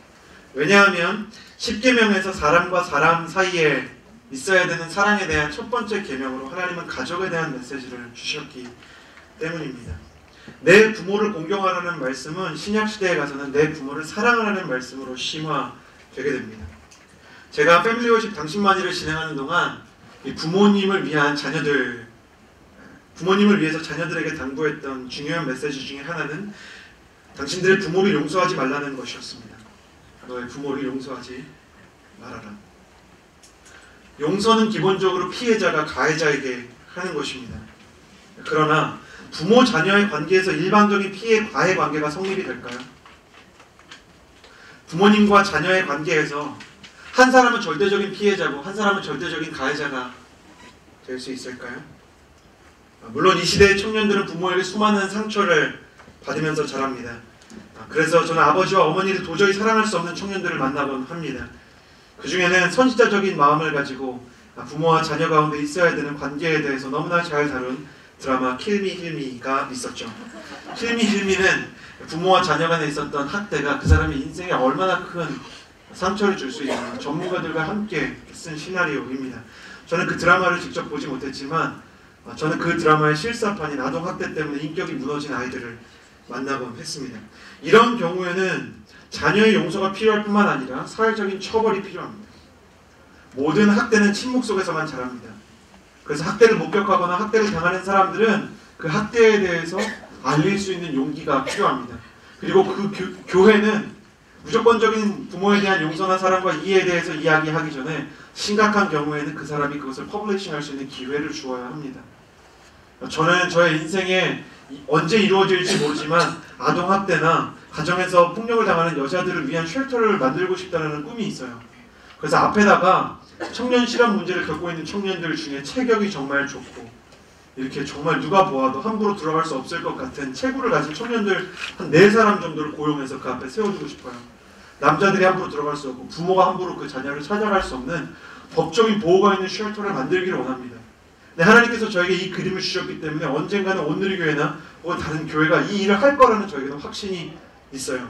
왜냐하면 10계명에서 사람과 사람 사이에 있어야 되는 사랑에 대한 첫 번째 계명으로 하나님은 가족에 대한 메시지를 주셨기 때문입니다. 내 부모를 공경하라는 말씀은 신약시대에 가서는 내 부모를 사랑하라는 말씀으로 심화되게 됩니다. 제가 패밀리 워십 당신만이를 진행하는 동안 부모님을 위한 부모님을 위해서 자녀들에게 당부했던 중요한 메시지 중에 하나는 당신들의 부모를 용서하지 말라는 것이었습니다. 너의 부모를 용서하지 말아라. 용서는 기본적으로 피해자가 가해자에게 하는 것입니다. 그러나 부모 자녀의 관계에서 일반적인 피해 가해 관계가 성립이 될까요? 부모님과 자녀의 관계에서 한 사람은 절대적인 피해자고 한 사람은 절대적인 가해자가 될 수 있을까요? 물론 이 시대의 청년들은 부모에게 수많은 상처를 받으면서 자랍니다. 그래서 저는 아버지와 어머니를 도저히 사랑할 수 없는 청년들을 만나곤 합니다. 그 중에는 선지자적인 마음을 가지고 부모와 자녀 가운데 있어야 되는 관계에 대해서 너무나 잘 다룬 드라마 킬미 힐미가 있었죠. 킬미 힐미는 부모와 자녀 간에 있었던 학대가 그 사람의 인생에 얼마나 큰 상처를 줄 수 있는 전문가들과 함께 쓴 시나리오입니다. 저는 그 드라마를 직접 보지 못했지만 저는 그 드라마의 실사판인 아동학대 때문에 인격이 무너진 아이들을 만나곤 했습니다. 이런 경우에는 자녀의 용서가 필요할 뿐만 아니라 사회적인 처벌이 필요합니다. 모든 학대는 침묵 속에서만 자랍니다. 그래서 학대를 목격하거나 학대를 당하는 사람들은 그 학대에 대해서 알릴 수 있는 용기가 필요합니다. 그리고 그 교회는 무조건적인 부모에 대한 용서나 사랑과 이해에 대해서 이야기하기 전에 심각한 경우에는 그 사람이 그것을 퍼블리싱할 수 있는 기회를 주어야 합니다. 저는 저의 인생에 언제 이루어질지 모르지만 아동학대나 가정에서 폭력을 당하는 여자들을 위한 쉘터를 만들고 싶다는 꿈이 있어요. 그래서 앞에다가 청년 실업 문제를 겪고 있는 청년들 중에 체격이 정말 좋고 이렇게 정말 누가 보아도 함부로 들어갈 수 없을 것 같은 체구를 가진 청년들 한 4사람 정도를 고용해서 그 앞에 세워두고 싶어요. 남자들이 함부로 들어갈 수 없고 부모가 함부로 그 자녀를 찾아갈 수 없는 법적인 보호가 있는 쉘터를 만들기를 원합니다. 네, 하나님께서 저에게 이 그림을 주셨기 때문에 언젠가는 온누리교회나 혹은 다른 교회가 이 일을 할 거라는 저에게는 확신이 있어요.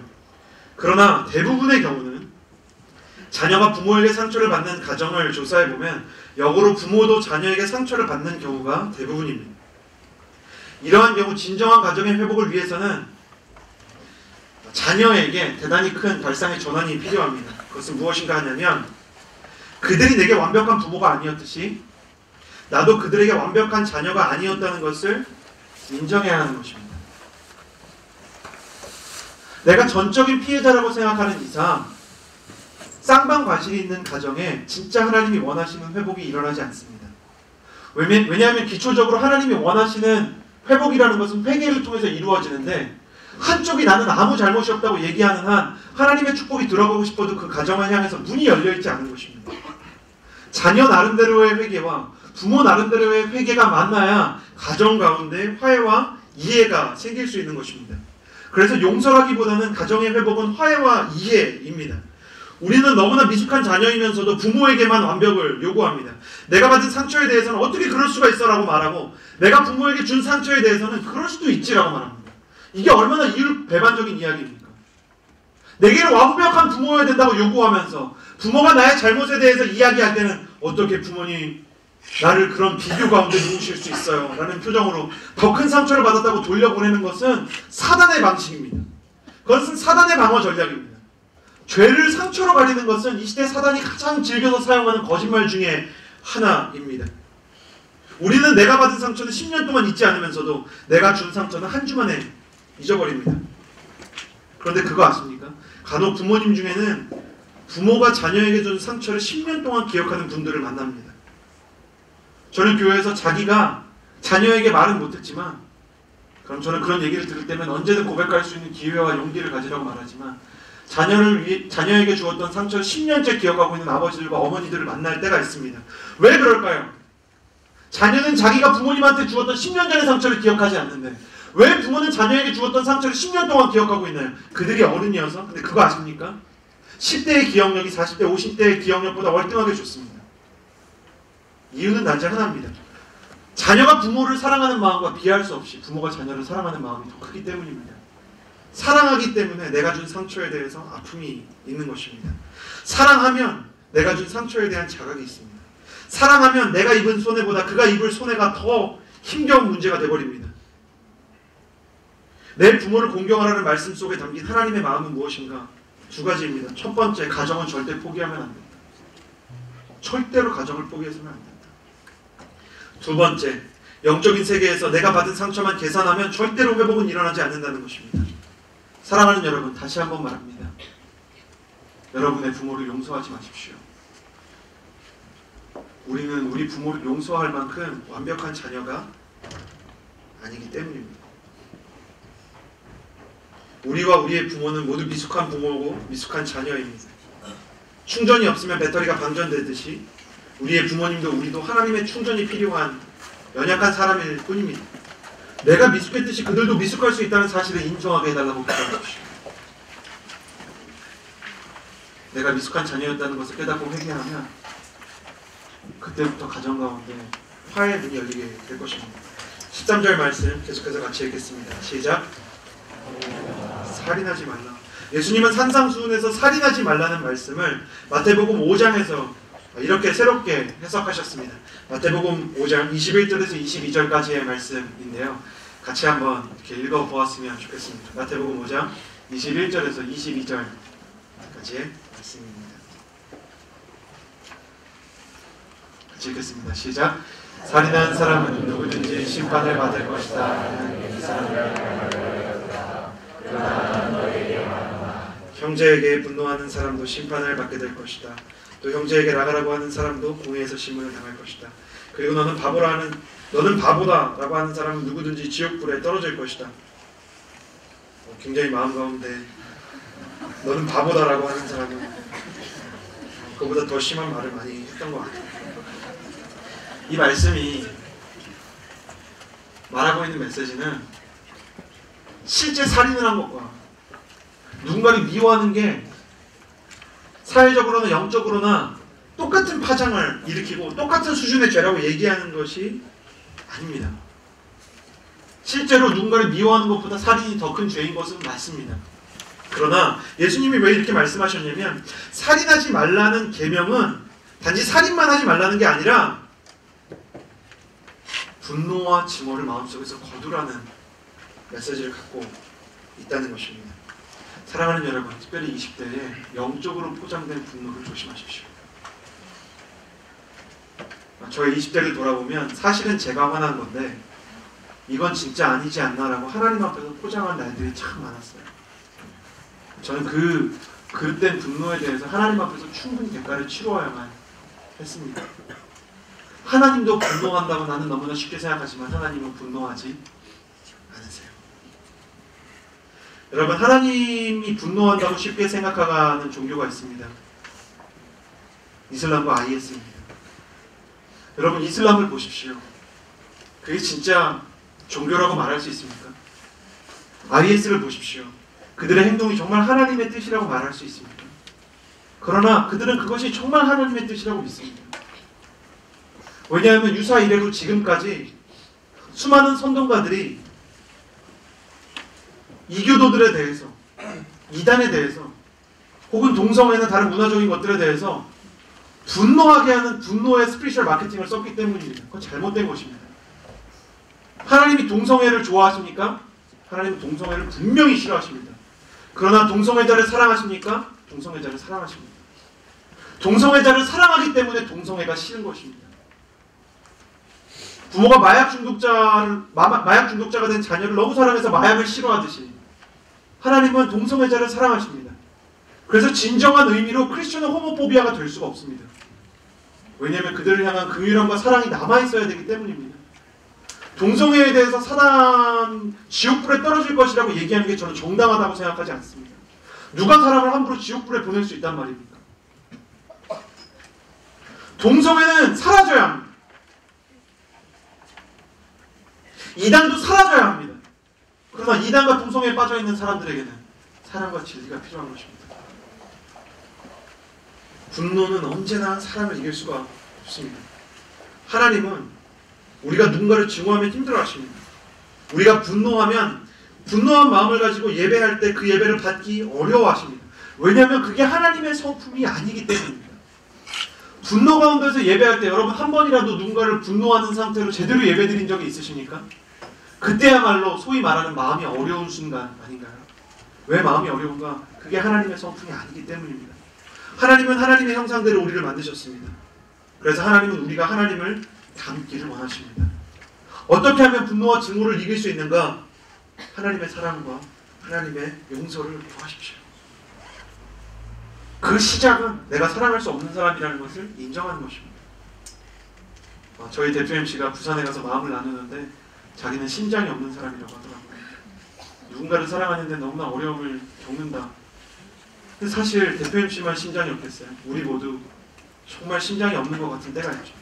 그러나 대부분의 경우는 자녀가 부모에게 상처를 받는 가정을 조사해보면 역으로 부모도 자녀에게 상처를 받는 경우가 대부분입니다. 이러한 경우 진정한 가정의 회복을 위해서는 자녀에게 대단히 큰 발상의 전환이 필요합니다. 그것은 무엇인가 하냐면 그들이 내게 완벽한 부모가 아니었듯이 나도 그들에게 완벽한 자녀가 아니었다는 것을 인정해야 하는 것입니다. 내가 전적인 피해자라고 생각하는 이상 쌍방과실이 있는 가정에 진짜 하나님이 원하시는 회복이 일어나지 않습니다. 왜냐하면 기초적으로 하나님이 원하시는 회복이라는 것은 회개를 통해서 이루어지는데 한쪽이 나는 아무 잘못이 없다고 얘기하는 한 하나님의 축복이 들어가고 싶어도 그 가정을 향해서 문이 열려있지 않은 것입니다. 자녀 나름대로의 회개와 부모 나름대로의 회개가 만나야 가정 가운데 화해와 이해가 생길 수 있는 것입니다. 그래서 용서라기보다는 가정의 회복은 화해와 이해입니다. 우리는 너무나 미숙한 자녀이면서도 부모에게만 완벽을 요구합니다. 내가 받은 상처에 대해서는 어떻게 그럴 수가 있어 라고 말하고 내가 부모에게 준 상처에 대해서는 그럴 수도 있지 라고 말합니다. 이게 얼마나 이율배반적인 이야기입니까? 내게는 완벽한 부모여야 된다고 요구하면서 부모가 나의 잘못에 대해서 이야기할 때는 어떻게 부모님 나를 그런 비교 가운데 놓으실 수 있어요? 라는 표정으로 더 큰 상처를 받았다고 돌려보내는 것은 사단의 방식입니다. 그것은 사단의 방어 전략입니다. 죄를 상처로 가리는 것은 이 시대 사단이 가장 즐겨서 사용하는 거짓말 중에 하나입니다. 우리는 내가 받은 상처는 10년 동안 잊지 않으면서도 내가 준 상처는 한 주 만에 잊어버립니다. 그런데 그거 아십니까? 간혹 부모님 중에는 부모가 자녀에게 준 상처를 10년 동안 기억하는 분들을 만납니다. 저는 교회에서 자기가 자녀에게 말은 못했지만, 그럼 저는 그런 얘기를 들을 때면 언제든 고백할 수 있는 기회와 용기를 가지라고 말하지만, 자녀에게 주었던 상처를 10년째 기억하고 있는 아버지들과 어머니들을 만날 때가 있습니다. 왜 그럴까요? 자녀는 자기가 부모님한테 주었던 10년 전의 상처를 기억하지 않는데 왜 부모는 자녀에게 주었던 상처를 10년 동안 기억하고 있나요? 그들이 어른이어서. 근데 그거 아십니까? 10대의 기억력이 40대, 50대의 기억력보다 월등하게 좋습니다. 이유는 단지 하나입니다. 자녀가 부모를 사랑하는 마음과 비할 수 없이 부모가 자녀를 사랑하는 마음이 더 크기 때문입니다. 사랑하기 때문에 내가 준 상처에 대해서 아픔이 있는 것입니다. 사랑하면 내가 준 상처에 대한 자각이 있습니다. 사랑하면 내가 입은 손해보다 그가 입을 손해가 더 힘겨운 문제가 되어버립니다. 내 부모를 공경하라는 말씀 속에 담긴 하나님의 마음은 무엇인가? 두 가지입니다. 첫 번째, 가정은 절대 포기하면 안 된다. 절대로 가정을 포기해서는 안 된다. 두 번째, 영적인 세계에서 내가 받은 상처만 계산하면 절대로 회복은 일어나지 않는다는 것입니다. 사랑하는 여러분, 다시 한번 말합니다. 여러분의 부모를 용서하지 마십시오. 우리는 우리 부모를 용서할 만큼 완벽한 자녀가 아니기 때문입니다. 우리와 우리의 부모는 모두 미숙한 부모고 미숙한 자녀입니다. 충전이 없으면 배터리가 방전되듯이 우리의 부모님도 우리도 하나님의 충전이 필요한 연약한 사람일 뿐입니다. 내가 미숙했듯이 그들도 미숙할 수 있다는 사실을 인정하게 해달라고 기도하십시오. 내가 미숙한 자녀였다는 것을 깨닫고 회개하면 그때부터 가정 가운데 화해의 문이 열리게 될 것입니다. 13절 말씀 계속해서 같이 읽겠습니다. 시작. 살인하지 말라. 예수님은 산상수훈에서 살인하지 말라는 말씀을 마태복음 5장에서 이렇게 새롭게 해석하셨습니다. 마태복음 5장 21절에서 22절까지의 말씀인데요. 같이 한번 이렇게 읽어보았으면 좋겠습니다. 마태복음 5장 21절에서 22절까지의 말씀입니다. 같이 읽겠습니다. 시작. 살인한 사람은 누구든지 심판을 받을 것이다. 형제에게 분노하는 사람도 심판을 받게 될 것이다. 또 형제에게 나가라고 하는 사람도 공회에서 심문을 당할 것이다. 그리고 너는 바보다라고 하는 사람은 누구든지 지옥불에 떨어질 것이다. 굉장히 마음 가운데 너는 바보다라고 하는 사람은 그보다 더 심한 말을 많이 했던 것 같아요. 이 말씀이 말하고 있는 메시지는 실제 살인을 한 것과 누군가를 미워하는 게 사회적으로나 영적으로나 똑같은 파장을 일으키고 똑같은 수준의 죄라고 얘기하는 것이 아닙니다. 실제로 누군가를 미워하는 것보다 살인이 더 큰 죄인 것은 맞습니다. 그러나 예수님이 왜 이렇게 말씀하셨냐면 살인하지 말라는 계명은 단지 살인만 하지 말라는 게 아니라 분노와 증오를 마음속에서 거두라는 메시지를 갖고 있다는 것입니다. 사랑하는 여러분, 특별히 20대에 영적으로 포장된 분노를 조심하십시오. 저의 20대를 돌아보면 사실은 제가 화난 건데 이건 진짜 아니지 않나라고 하나님 앞에서 포장한 날들이 참 많았어요. 저는 그릇된 분노에 대해서 하나님 앞에서 충분히 대가를 치러야만 했습니다. 하나님도 분노한다고 나는 너무나 쉽게 생각하지만 하나님은 분노하지 않으세요. 여러분, 하나님이 분노한다고 쉽게 생각하는 종교가 있습니다. 이슬람과 IS입니다. 여러분, 이슬람을 보십시오. 그게 진짜 종교라고 말할 수 있습니까? IS를 보십시오. 그들의 행동이 정말 하나님의 뜻이라고 말할 수 있습니까? 그러나 그들은 그것이 정말 하나님의 뜻이라고 믿습니다. 왜냐하면 유사 이래로 지금까지 수많은 선동가들이 이교도들에 대해서, 이단에 대해서, 혹은 동성애나 다른 문화적인 것들에 대해서 분노하게 하는 분노의 스피리추얼 마케팅을 썼기 때문입니다. 그건 잘못된 것입니다. 하나님이 동성애를 좋아하십니까? 하나님은 동성애를 분명히 싫어하십니다. 그러나 동성애자를 사랑하십니까? 동성애자를 사랑하십니다. 동성애자를 사랑하기 때문에 동성애가 싫은 것입니다. 부모가 마약 중독자가 된 자녀를 너무 사랑해서 마약을 싫어하듯이 하나님은 동성애자를 사랑하십니다. 그래서 진정한 의미로 크리스천은 호모포비아가 될 수가 없습니다. 왜냐하면 그들을 향한 긍휼함과 사랑이 남아있어야 되기 때문입니다. 동성애에 대해서 사단 지옥불에 떨어질 것이라고 얘기하는 게 저는 정당하다고 생각하지 않습니다. 누가 사람을 함부로 지옥불에 보낼 수 있단 말입니까? 동성애는 사라져야 합니다. 이단도 사라져야 합니다. 그러나 이단과 동성애에 빠져있는 사람들에게는 사랑과 진리가 필요한 것입니다. 분노는 언제나 사람을 이길 수가 없습니다. 하나님은 우리가 누군가를 증오하면 힘들어하십니다. 우리가 분노하면 분노한 마음을 가지고 예배할 때 그 예배를 받기 어려워하십니다. 왜냐하면 그게 하나님의 성품이 아니기 때문입니다. 분노 가운데서 예배할 때 여러분 한 번이라도 누군가를 분노하는 상태로 제대로 예배드린 적이 있으십니까? 그때야말로 소위 말하는 마음이 어려운 순간 아닌가요? 왜 마음이 어려운가? 그게 하나님의 성품이 아니기 때문입니다. 하나님은 하나님의 형상대로 우리를 만드셨습니다. 그래서 하나님은 우리가 하나님을 닮기를 원하십니다. 어떻게 하면 분노와 증오를 이길 수 있는가? 하나님의 사랑과 하나님의 용서를 구하십시오. 그 시작은 내가 사랑할 수 없는 사람이라는 것을 인정하는 것입니다. 저희 대표 MC가 부산에 가서 마음을 나누는데 자기는 심장이 없는 사람이라고 하더라고요. 누군가를 사랑하는데 너무나 어려움을 겪는다. 근데 사실 대표 MC만 심장이 없겠어요. 우리 모두 정말 심장이 없는 것 같은 때가 있죠.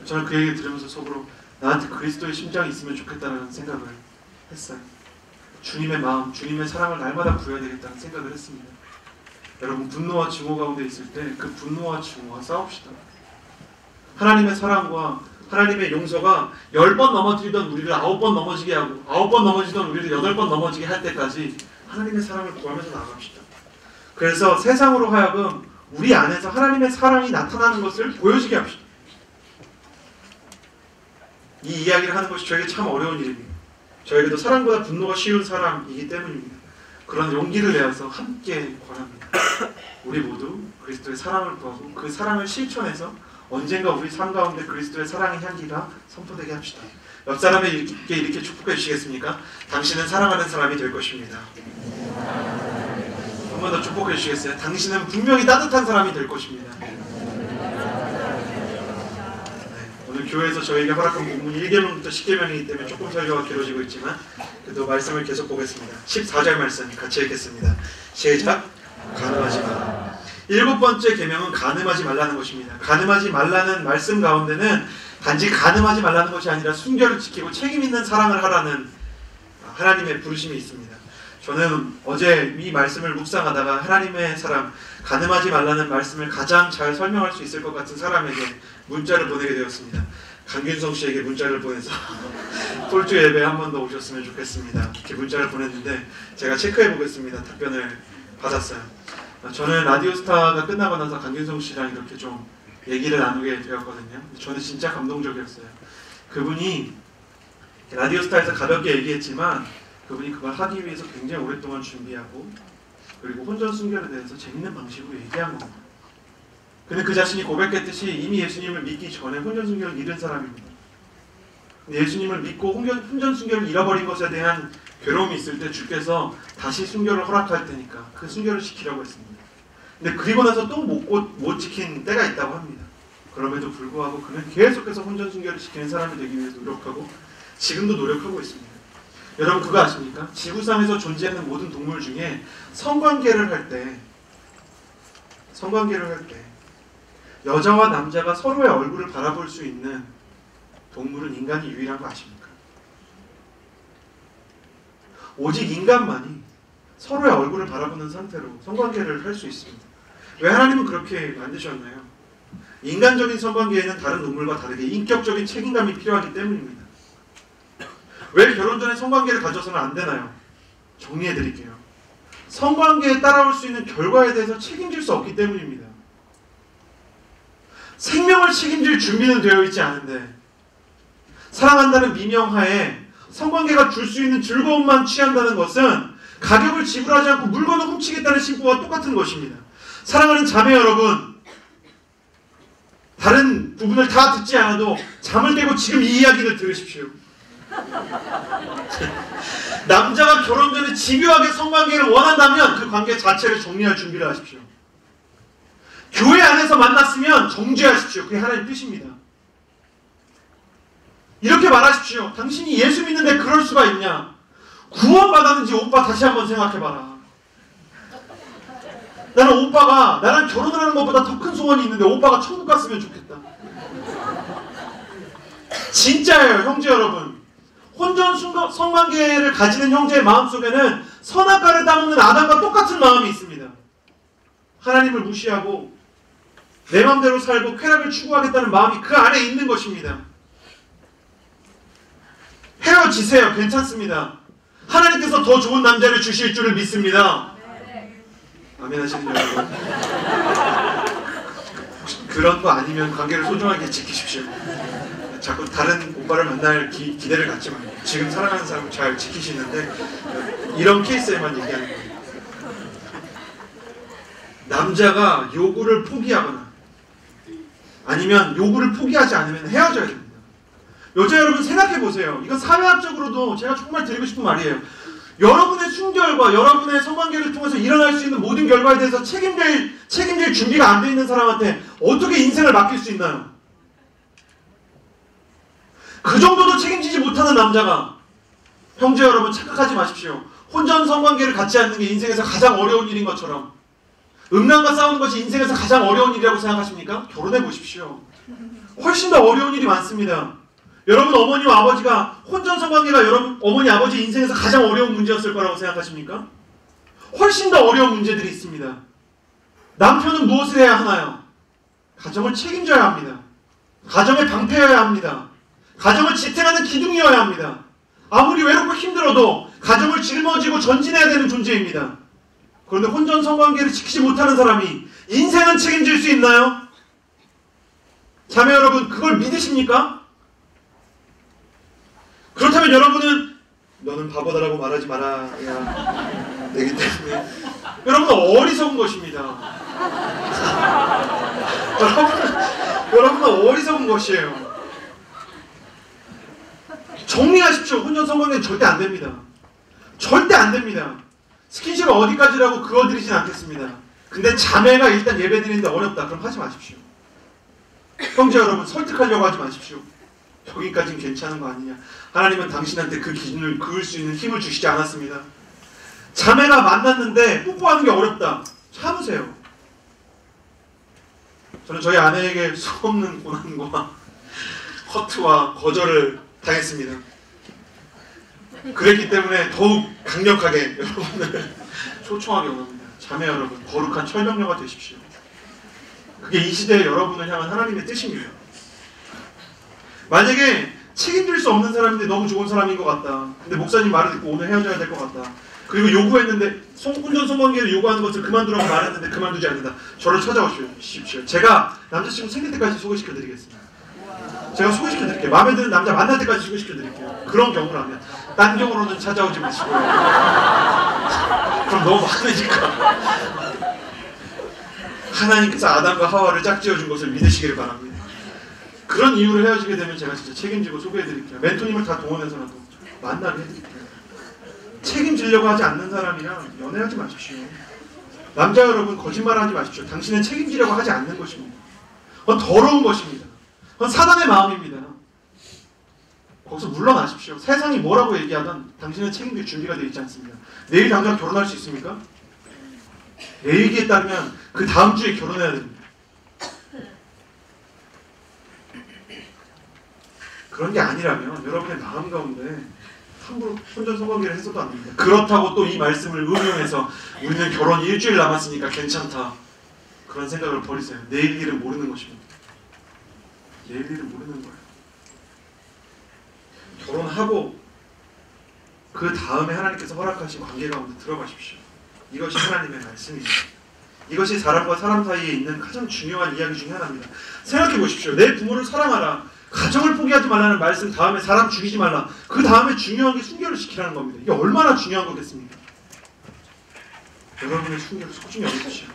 저는 그 얘기 들으면서 속으로 나한테 그리스도의 심장이 있으면 좋겠다는 생각을 했어요. 주님의 마음, 주님의 사랑을 날마다 구해야 되겠다는 생각을 했습니다. 여러분 분노와 증오 가운데 있을 때 그 분노와 증오와 싸웁시다. 하나님의 사랑과 하나님의 용서가 10번 넘어뜨리던 우리를 9번 넘어지게 하고 9번 넘어지던 우리를 8번 넘어지게 할 때까지 하나님의 사랑을 구하면서 나아갑시다. 그래서 세상으로 하여금 우리 안에서 하나님의 사랑이 나타나는 것을 보여지게 합시다. 이 이야기를 하는 것이 저에게 참 어려운 일입니다. 저에게도 사랑보다 분노가 쉬운 사람이기 때문입니다. 그런 용기를 내어서 함께 권합니다. 우리 모두 그리스도의 사랑을 구하고 그 사랑을 실천해서 언젠가 우리 삶 가운데 그리스도의 사랑의 향기가 선포되게 합시다. 옆 사람에게 이렇게 축복해 주시겠습니까? 당신은 사랑하는 사람이 될 것입니다. 한 번 더 축복해 주시겠어요? 당신은 분명히 따뜻한 사람이 될 것입니다. 오늘 교회에서 저에게 허락한 본문이 1계명부터 10계명이기 때문에 조금 설교가 길어지고 있지만 그래도 말씀을 계속 보겠습니다. 14절 말씀 같이 읽겠습니다. 시작! 간음하지 마라. 7번째 계명은 간음하지 말라는 것입니다. 간음하지 말라는 말씀 가운데는 단지 간음하지 말라는 것이 아니라 순결을 지키고 책임 있는 사랑을 하라는 하나님의 부르심이 있습니다. 저는 어제 이 말씀을 묵상하다가 하나님의 사람, 간음하지 말라는 말씀을 가장 잘 설명할 수 있을 것 같은 사람에게 문자를 보내게 되었습니다. 강균성 씨에게 문자를 보내서 폴주 예배에 한 번 더 오셨으면 좋겠습니다. 이렇게 문자를 보냈는데 제가 체크해 보겠습니다. 답변을 받았어요. 저는 라디오스타가 끝나고 나서 강균성 씨랑 이렇게 좀 얘기를 나누게 되었거든요. 저는 진짜 감동적이었어요. 그분이 라디오스타에서 가볍게 얘기했지만 그분이 그걸 하기 위해서 굉장히 오랫동안 준비하고 그리고 혼전 순결에 대해서 재밌는 방식으로 얘기한 겁니다. 근데 그 자신이 고백했듯이 이미 예수님을 믿기 전에 혼전 순결을 잃은 사람입니다. 근데 예수님을 믿고 혼전 순결을 잃어버린 것에 대한 괴로움이 있을 때 주께서 다시 순결을 허락할 테니까 그 순결을 지키라고 했습니다. 근데 그리고 나서 또 못 지킨 때가 있다고 합니다. 그럼에도 불구하고 그는 계속해서 혼전 순결을 지키는 사람이 되기 위해서 노력하고 지금도 노력하고 있습니다. 여러분 그거 아십니까? 지구상에서 존재하는 모든 동물 중에 성관계를 할 때 여자와 남자가 서로의 얼굴을 바라볼 수 있는 동물은 인간이 유일한 거 아십니까? 오직 인간만이 서로의 얼굴을 바라보는 상태로 성관계를 할 수 있습니다. 왜 하나님은 그렇게 만드셨나요? 인간적인 성관계에는 다른 동물과 다르게 인격적인 책임감이 필요하기 때문입니다. 왜 결혼 전에 성관계를 가져서는 안 되나요? 정리해 드릴게요. 성관계에 따라올 수 있는 결과에 대해서 책임질 수 없기 때문입니다. 생명을 책임질 준비는 되어 있지 않은데 사랑한다는 미명하에 성관계가 줄 수 있는 즐거움만 취한다는 것은 가격을 지불하지 않고 물건을 훔치겠다는 심보와 똑같은 것입니다. 사랑하는 자매 여러분, 다른 부분을 다 듣지 않아도 잠을 깨고 지금 이 이야기를 들으십시오. 남자가 결혼 전에 집요하게 성관계를 원한다면 그 관계 자체를 정리할 준비를 하십시오. 교회 안에서 만났으면 정죄하십시오. 그게 하나님 뜻입니다. 이렇게 말하십시오. 당신이 예수 믿는데 그럴 수가 있냐? 구원받았는지 오빠 다시 한번 생각해봐라. 나는 오빠가 나랑 결혼을 하는 것보다 더 큰 소원이 있는데 오빠가 천국 갔으면 좋겠다. 진짜예요, 형제 여러분. 혼전 성관계를 가지는 형제의 마음속에는 선악과를 따먹는 아담과 똑같은 마음이 있습니다. 하나님을 무시하고 내 마음대로 살고 쾌락을 추구하겠다는 마음이 그 안에 있는 것입니다. 헤어지세요. 괜찮습니다. 하나님께서 더 좋은 남자를 주실 줄을 믿습니다. 아멘 하시는 여러분. 그런 거 아니면 관계를 소중하게 지키십시오. 자꾸 다른 오빠를 만날 기대를 갖지 말고 지금 사랑하는 사람을 잘 지키시는데 이런 케이스에만 얘기하는 거예요. 남자가 요구를 포기하거나 아니면 요구를 포기하지 않으면 헤어져야 됩니다. 여자 여러분 생각해보세요. 이건 사회학적으로도 제가 정말 드리고 싶은 말이에요. 여러분의 순결과 여러분의 성관계를 통해서 일어날 수 있는 모든 결과에 대해서 책임질 준비가 안 돼 있는 사람한테 어떻게 인생을 맡길 수 있나요? 그 정도도 책임지지 못하는 남자가, 형제 여러분 착각하지 마십시오. 혼전 성관계를 갖지 않는 게 인생에서 가장 어려운 일인 것처럼 음란과 싸우는 것이 인생에서 가장 어려운 일이라고 생각하십니까? 결혼해 보십시오. 훨씬 더 어려운 일이 많습니다. 여러분 어머니와 아버지가 혼전 성관계가 여러분 어머니 아버지 인생에서 가장 어려운 문제였을 거라고 생각하십니까? 훨씬 더 어려운 문제들이 있습니다. 남편은 무엇을 해야 하나요? 가정을 책임져야 합니다. 가정의 방패여야 합니다. 가정을 지탱하는 기둥이어야 합니다. 아무리 외롭고 힘들어도 가정을 짊어지고 전진해야 되는 존재입니다. 그런데 혼전 성관계를 지키지 못하는 사람이 인생은 책임질 수 있나요? 자매 여러분, 그걸 믿으십니까? 그렇다면 여러분은 너는 바보다라고 말하지 말아야 되기 때문에 여러분은 어리석은 것입니다. 여러분은 어리석은 것이에요. 정리하십시오. 혼전 성관계는 절대 안 됩니다. 절대 안 됩니다. 스킨십은 어디까지라고 그어드리진 않겠습니다. 근데 자매가 일단 예배 드리는데 어렵다. 그럼 하지 마십시오. 형제 여러분, 설득하려고 하지 마십시오. 여기까지는 괜찮은 거 아니냐. 하나님은 당신한테 그 기준을 그을 수 있는 힘을 주시지 않았습니다. 자매가 만났는데 뽀뽀하는 게 어렵다. 참으세요. 저는 저희 아내에게 수없는 고난과 허투와 거절을 당했습니다. 그랬기 때문에 더욱 강력하게 여러분을 초청하게 원합니다. 자매 여러분, 거룩한 철벽녀가 되십시오. 그게 이 시대의 여러분을 향한 하나님의 뜻입니다. 만약에 책임질 수 없는 사람인데 너무 좋은 사람인 것 같다. 근데 목사님 말을 듣고 오늘 헤어져야 될 것 같다. 그리고 요구했는데 혼전 성관계를 요구하는 것을 그만두라고 말했는데 그만두지 않는다. 저를 찾아오십시오. 제가 남자친구 생길 때까지 소개시켜드리겠습니다. 제가 소개시켜드릴게요. 마음에 드는 남자 만날 때까지 소개시켜드릴게요. 그런 경우라면 딴 경우로는 찾아오지 마시고요. 그럼 너무 많으니까. 하나님께서 아담과 하와를 짝지어준 것을 믿으시기를 바랍니다. 그런 이유로 헤어지게 되면 제가 진짜 책임지고 소개해드릴게요. 멘토님을 다 동원해서라도 만나게 해드릴게요. 책임지려고 하지 않는 사람이랑 연애하지 마십시오. 남자 여러분, 거짓말하지 마십시오. 당신은 책임지려고 하지 않는 것입니다. 그건 더러운 것입니다. 그건 사단의 마음입니다. 거기서 물러나십시오. 세상이 뭐라고 얘기하든 당신은 책임질 준비가 되어 있지 않습니다. 내일 당장 결혼할 수 있습니까? 내 얘기에 따르면 그 다음 주에 결혼해야 됩니다. 그런 게 아니라면 여러분의 마음 가운데 함부로 혼전 성관계를 해서도 안 됩니다. 그렇다고 또 이 말씀을 응용해서 우리는 결혼 일주일 남았으니까 괜찮다. 그런 생각을 버리세요. 내일 일은 모르는 것입니다. 내일 일은 모르는 거예요. 결혼하고 그 다음에 하나님께서 허락하신 관계 가운데 들어가십시오. 이것이 하나님의 말씀입니다. 이것이 사람과 사람 사이에 있는 가장 중요한 이야기 중에 하나입니다. 생각해 보십시오. 내 부모를 사랑하라. 가정을 포기하지 말라는 말씀 다음에 사람 죽이지 말라. 그 다음에 중요한 게 순결을 지키라는 겁니다. 이게 얼마나 중요한 거겠습니까? 여러분의 순결을 소중히 여기십시오.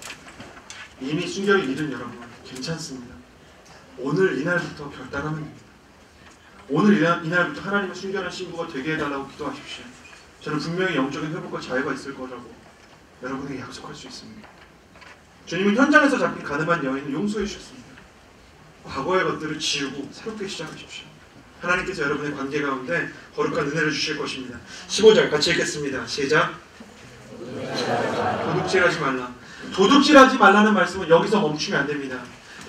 이미 순결을 잃은 여러분 괜찮습니다. 오늘 이날부터 결단하면 됩니다. 오늘 이날부터 하나님의 순결한 신부가 되게 해달라고 기도하십시오. 저는 분명히 영적인 회복과 자유가 있을 거라고 여러분에게 약속할 수 있습니다. 주님은 현장에서 잡힌 가늠한 여인을 용서해 주셨습니다. 과거의 것들을 지우고 새롭게 시작하십시오. 하나님께서 여러분의 관계 가운데 거룩한 은혜를 주실 것입니다. 15절 같이 읽겠습니다. 시작. 도둑질하지 말라. 도둑질하지 말라는 말씀은 여기서 멈추면 안 됩니다.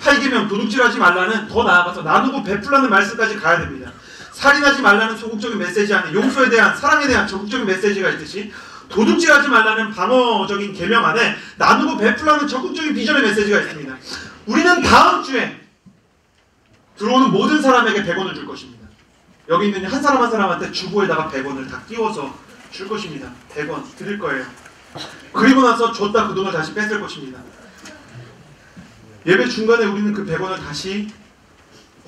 8계명 도둑질하지 말라는 더 나아가서 나누고 베풀라는 말씀까지 가야 됩니다. 살인하지 말라는 소극적인 메시지 안에 용서에 대한 사랑에 대한 적극적인 메시지가 있듯이 도둑질하지 말라는 방어적인 계명 안에 나누고 베풀라는 적극적인 비전의 메시지가 있습니다. 우리는 다음 주에 들어오는 모든 사람에게 100원을 줄 것입니다. 여기 있는 한 사람 한 사람한테 주보에다가 100원을 다 끼워서 줄 것입니다. 100원 드릴 거예요. 그리고 나서 줬다 그 돈을 다시 뺏을 것입니다. 예배 중간에 우리는 그 100원을 다시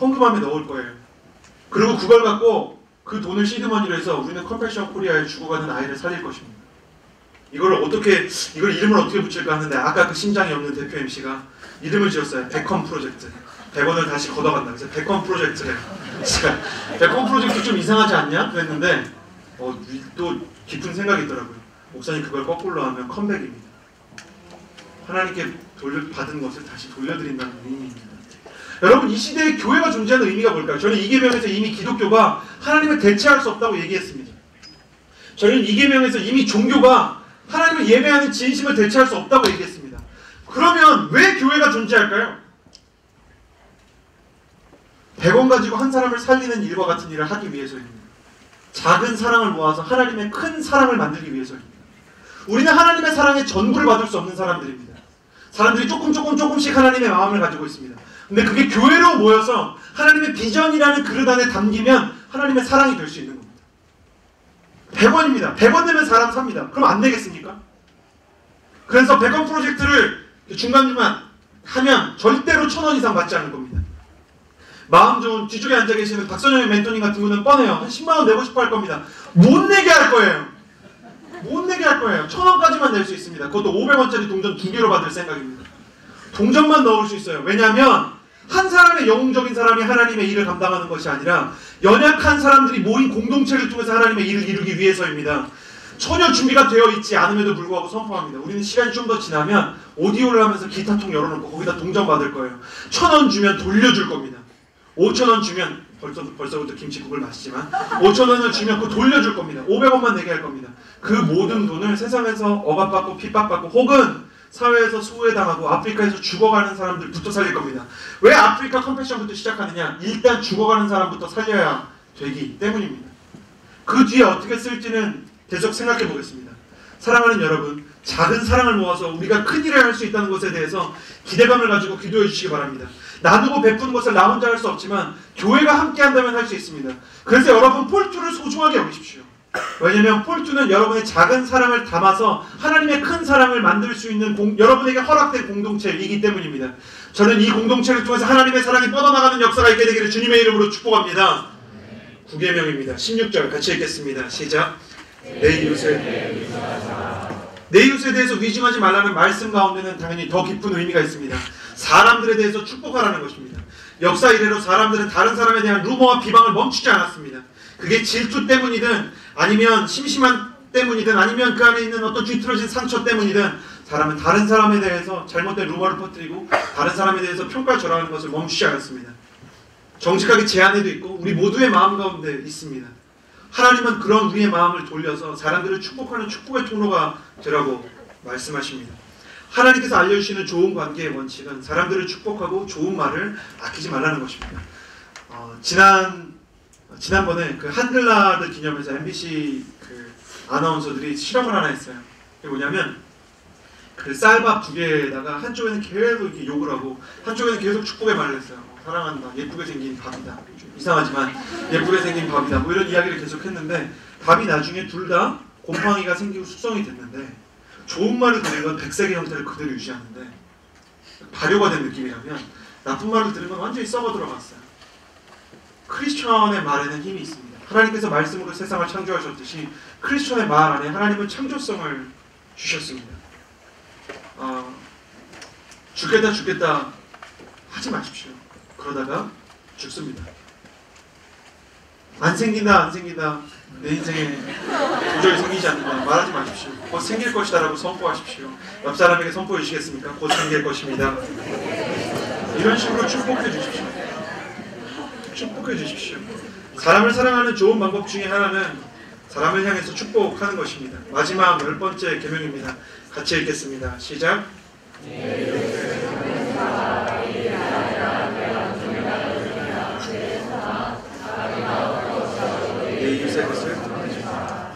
헌금함에 넣을 거예요. 그리고 그걸 갖고 그 돈을 시드머니로 해서 우리는 컴패션 코리아에 죽어가는 아이를 살릴 것입니다. 이걸 이름을 어떻게 붙일까 하는데 아까 그 심장이 없는 대표 MC가 이름을 지었어요. 백컴 프로젝트. 100원을 다시 걷어간다. 그래서 백컴 프로젝트래요. 백컴 프로젝트 좀 이상하지 않냐? 그랬는데 또 깊은 생각이 있더라고요. 목사님 그걸 거꾸로 하면 컴백입니다. 하나님께 받은 것을 다시 돌려드린다는 의미입니다. 여러분 이 시대에 교회가 존재하는 의미가 뭘까요? 저는 이 계명에서 이미 기독교가 하나님을 대체할 수 없다고 얘기했습니다. 저는 이 계명에서 이미 종교가 하나님을 예배하는 진심을 대체할 수 없다고 얘기했습니다. 그러면 왜 교회가 존재할까요? 100원 가지고 한 사람을 살리는 일과 같은 일을 하기 위해서입니다. 작은 사랑을 모아서 하나님의 큰 사랑을 만들기 위해서입니다. 우리는 하나님의 사랑에 전부를 받을 수 없는 사람들입니다. 사람들이 조금씩 하나님의 마음을 가지고 있습니다. 근데 그게 교회로 모여서 하나님의 비전이라는 그릇 안에 담기면 하나님의 사랑이 될 수 있는 겁니다. 100원입니다. 100원 내면 사람 삽니다. 그럼 안 되겠습니까? 그래서 100원 프로젝트를 중간중간 하면 절대로 1000원 이상 받지 않을 겁니다. 마음 좋은 뒤쪽에 앉아 계시는 박선영의 멘토님 같은 분은 뻔해요. 한 10만원 내고 싶어 할 겁니다. 못 내게 할 거예요. 못 내게 할 거예요. 1000원까지만 낼 수 있습니다. 그것도 500원짜리 동전 2개로 받을 생각입니다. 동전만 넣을 수 있어요. 왜냐하면 한 사람의 영웅적인 사람이 하나님의 일을 감당하는 것이 아니라 연약한 사람들이 모인 공동체를 통해서 하나님의 일을 이루기 위해서입니다. 전혀 준비가 되어 있지 않음에도 불구하고 선포합니다. 우리는 시간이 좀 더 지나면 오디오를 하면서 기타통 열어놓고 거기다 동전 받을 거예요. 1000원 주면 돌려줄 겁니다. 5000원 주면 벌써부터 김치국을 마시지만 5000원을 주면 그거 돌려줄 겁니다. 500원만 내게 할 겁니다. 그 모든 돈을 세상에서 억압받고 핍박받고 혹은 사회에서 소외당하고 아프리카에서 죽어가는 사람들부터 살릴 겁니다. 왜 아프리카 컴패션부터 시작하느냐? 일단 죽어가는 사람부터 살려야 되기 때문입니다. 그 뒤에 어떻게 쓸지는 계속 생각해 보겠습니다. 사랑하는 여러분, 작은 사랑을 모아서 우리가 큰 일을 할 수 있다는 것에 대해서 기대감을 가지고 기도해 주시기 바랍니다. 나누고 베푸는 것을 나 혼자 할 수 없지만 교회가 함께 한다면 할 수 있습니다. 그래서 여러분 폴투를 소중하게 여기십시오. 왜냐하면 폴투는 여러분의 작은 사랑을 담아서 하나님의 큰 사랑을 만들 수 있는 여러분에게 허락된 공동체이기 때문입니다. 저는 이 공동체를 통해서 하나님의 사랑이 뻗어나가는 역사가 있게 되기를 주님의 이름으로 축복합니다. 9계명입니다. 16절 같이 읽겠습니다. 시작. 내 이웃에 대해서 위증하지 말라는 말씀 가운데는 당연히 더 깊은 의미가 있습니다. 사람들에 대해서 축복하라는 것입니다. 역사 이래로 사람들은 다른 사람에 대한 루머와 비방을 멈추지 않았습니다. 그게 질투 때문이든 아니면 심심한 때문이든 아니면 그 안에 있는 어떤 뒤틀어진 상처 때문이든 사람은 다른 사람에 대해서 잘못된 루머를 퍼뜨리고 다른 사람에 대해서 평가절하하는 것을 멈추지 않았습니다. 정직하게 제안에도 있고 우리 모두의 마음 가운데 있습니다. 하나님은 그런 우리의 마음을 돌려서 사람들을 축복하는 축복의 통로가 되라고 말씀하십니다. 하나님께서 알려주시는 좋은 관계의 원칙은 사람들을 축복하고 좋은 말을 아끼지 말라는 것입니다. 지난번에 그 한글날을 기념해서 MBC 그 아나운서들이 실험을 하나 했어요. 그게 뭐냐면 그 쌀밥 2개에다가 한쪽에는 계속 이렇게 욕을 하고 한쪽에는 계속 축복의 말을 했어요. 사랑한다, 예쁘게 생긴 밥이다. 좀 이상하지만 예쁘게 생긴 밥이다. 뭐 이런 이야기를 계속 했는데 밥이 나중에 둘 다 곰팡이가 생기고 숙성이 됐는데 좋은 말을 들은 건 백색의 형태를 그대로 유지하는데 발효가 된 느낌이라면 나쁜 말을 들은 건 완전히 썩어 들어갔어요. 크리스천의 말에는 힘이 있습니다. 하나님께서 말씀으로 세상을 창조하셨듯이 크리스천의 말 안에 하나님은 창조성을 주셨습니다. 죽겠다 하지 마십시오. 그러다가 죽습니다. 안 생긴다 내 인생에 도저히 생기지 않는다 말하지 마십시오. 곧 생길 것이다라고 선포하십시오. 옆 사람에게 선포해 주시겠습니까? 곧 생길 것입니다. 이런 식으로 축복해 주십시오. 축복해 주십시오. 사람을 사랑하는 좋은 방법 중에 하나는 사람을 향해서 축복하는 것입니다. 마지막 10번째 계명입니다. 같이 읽겠습니다. 시작.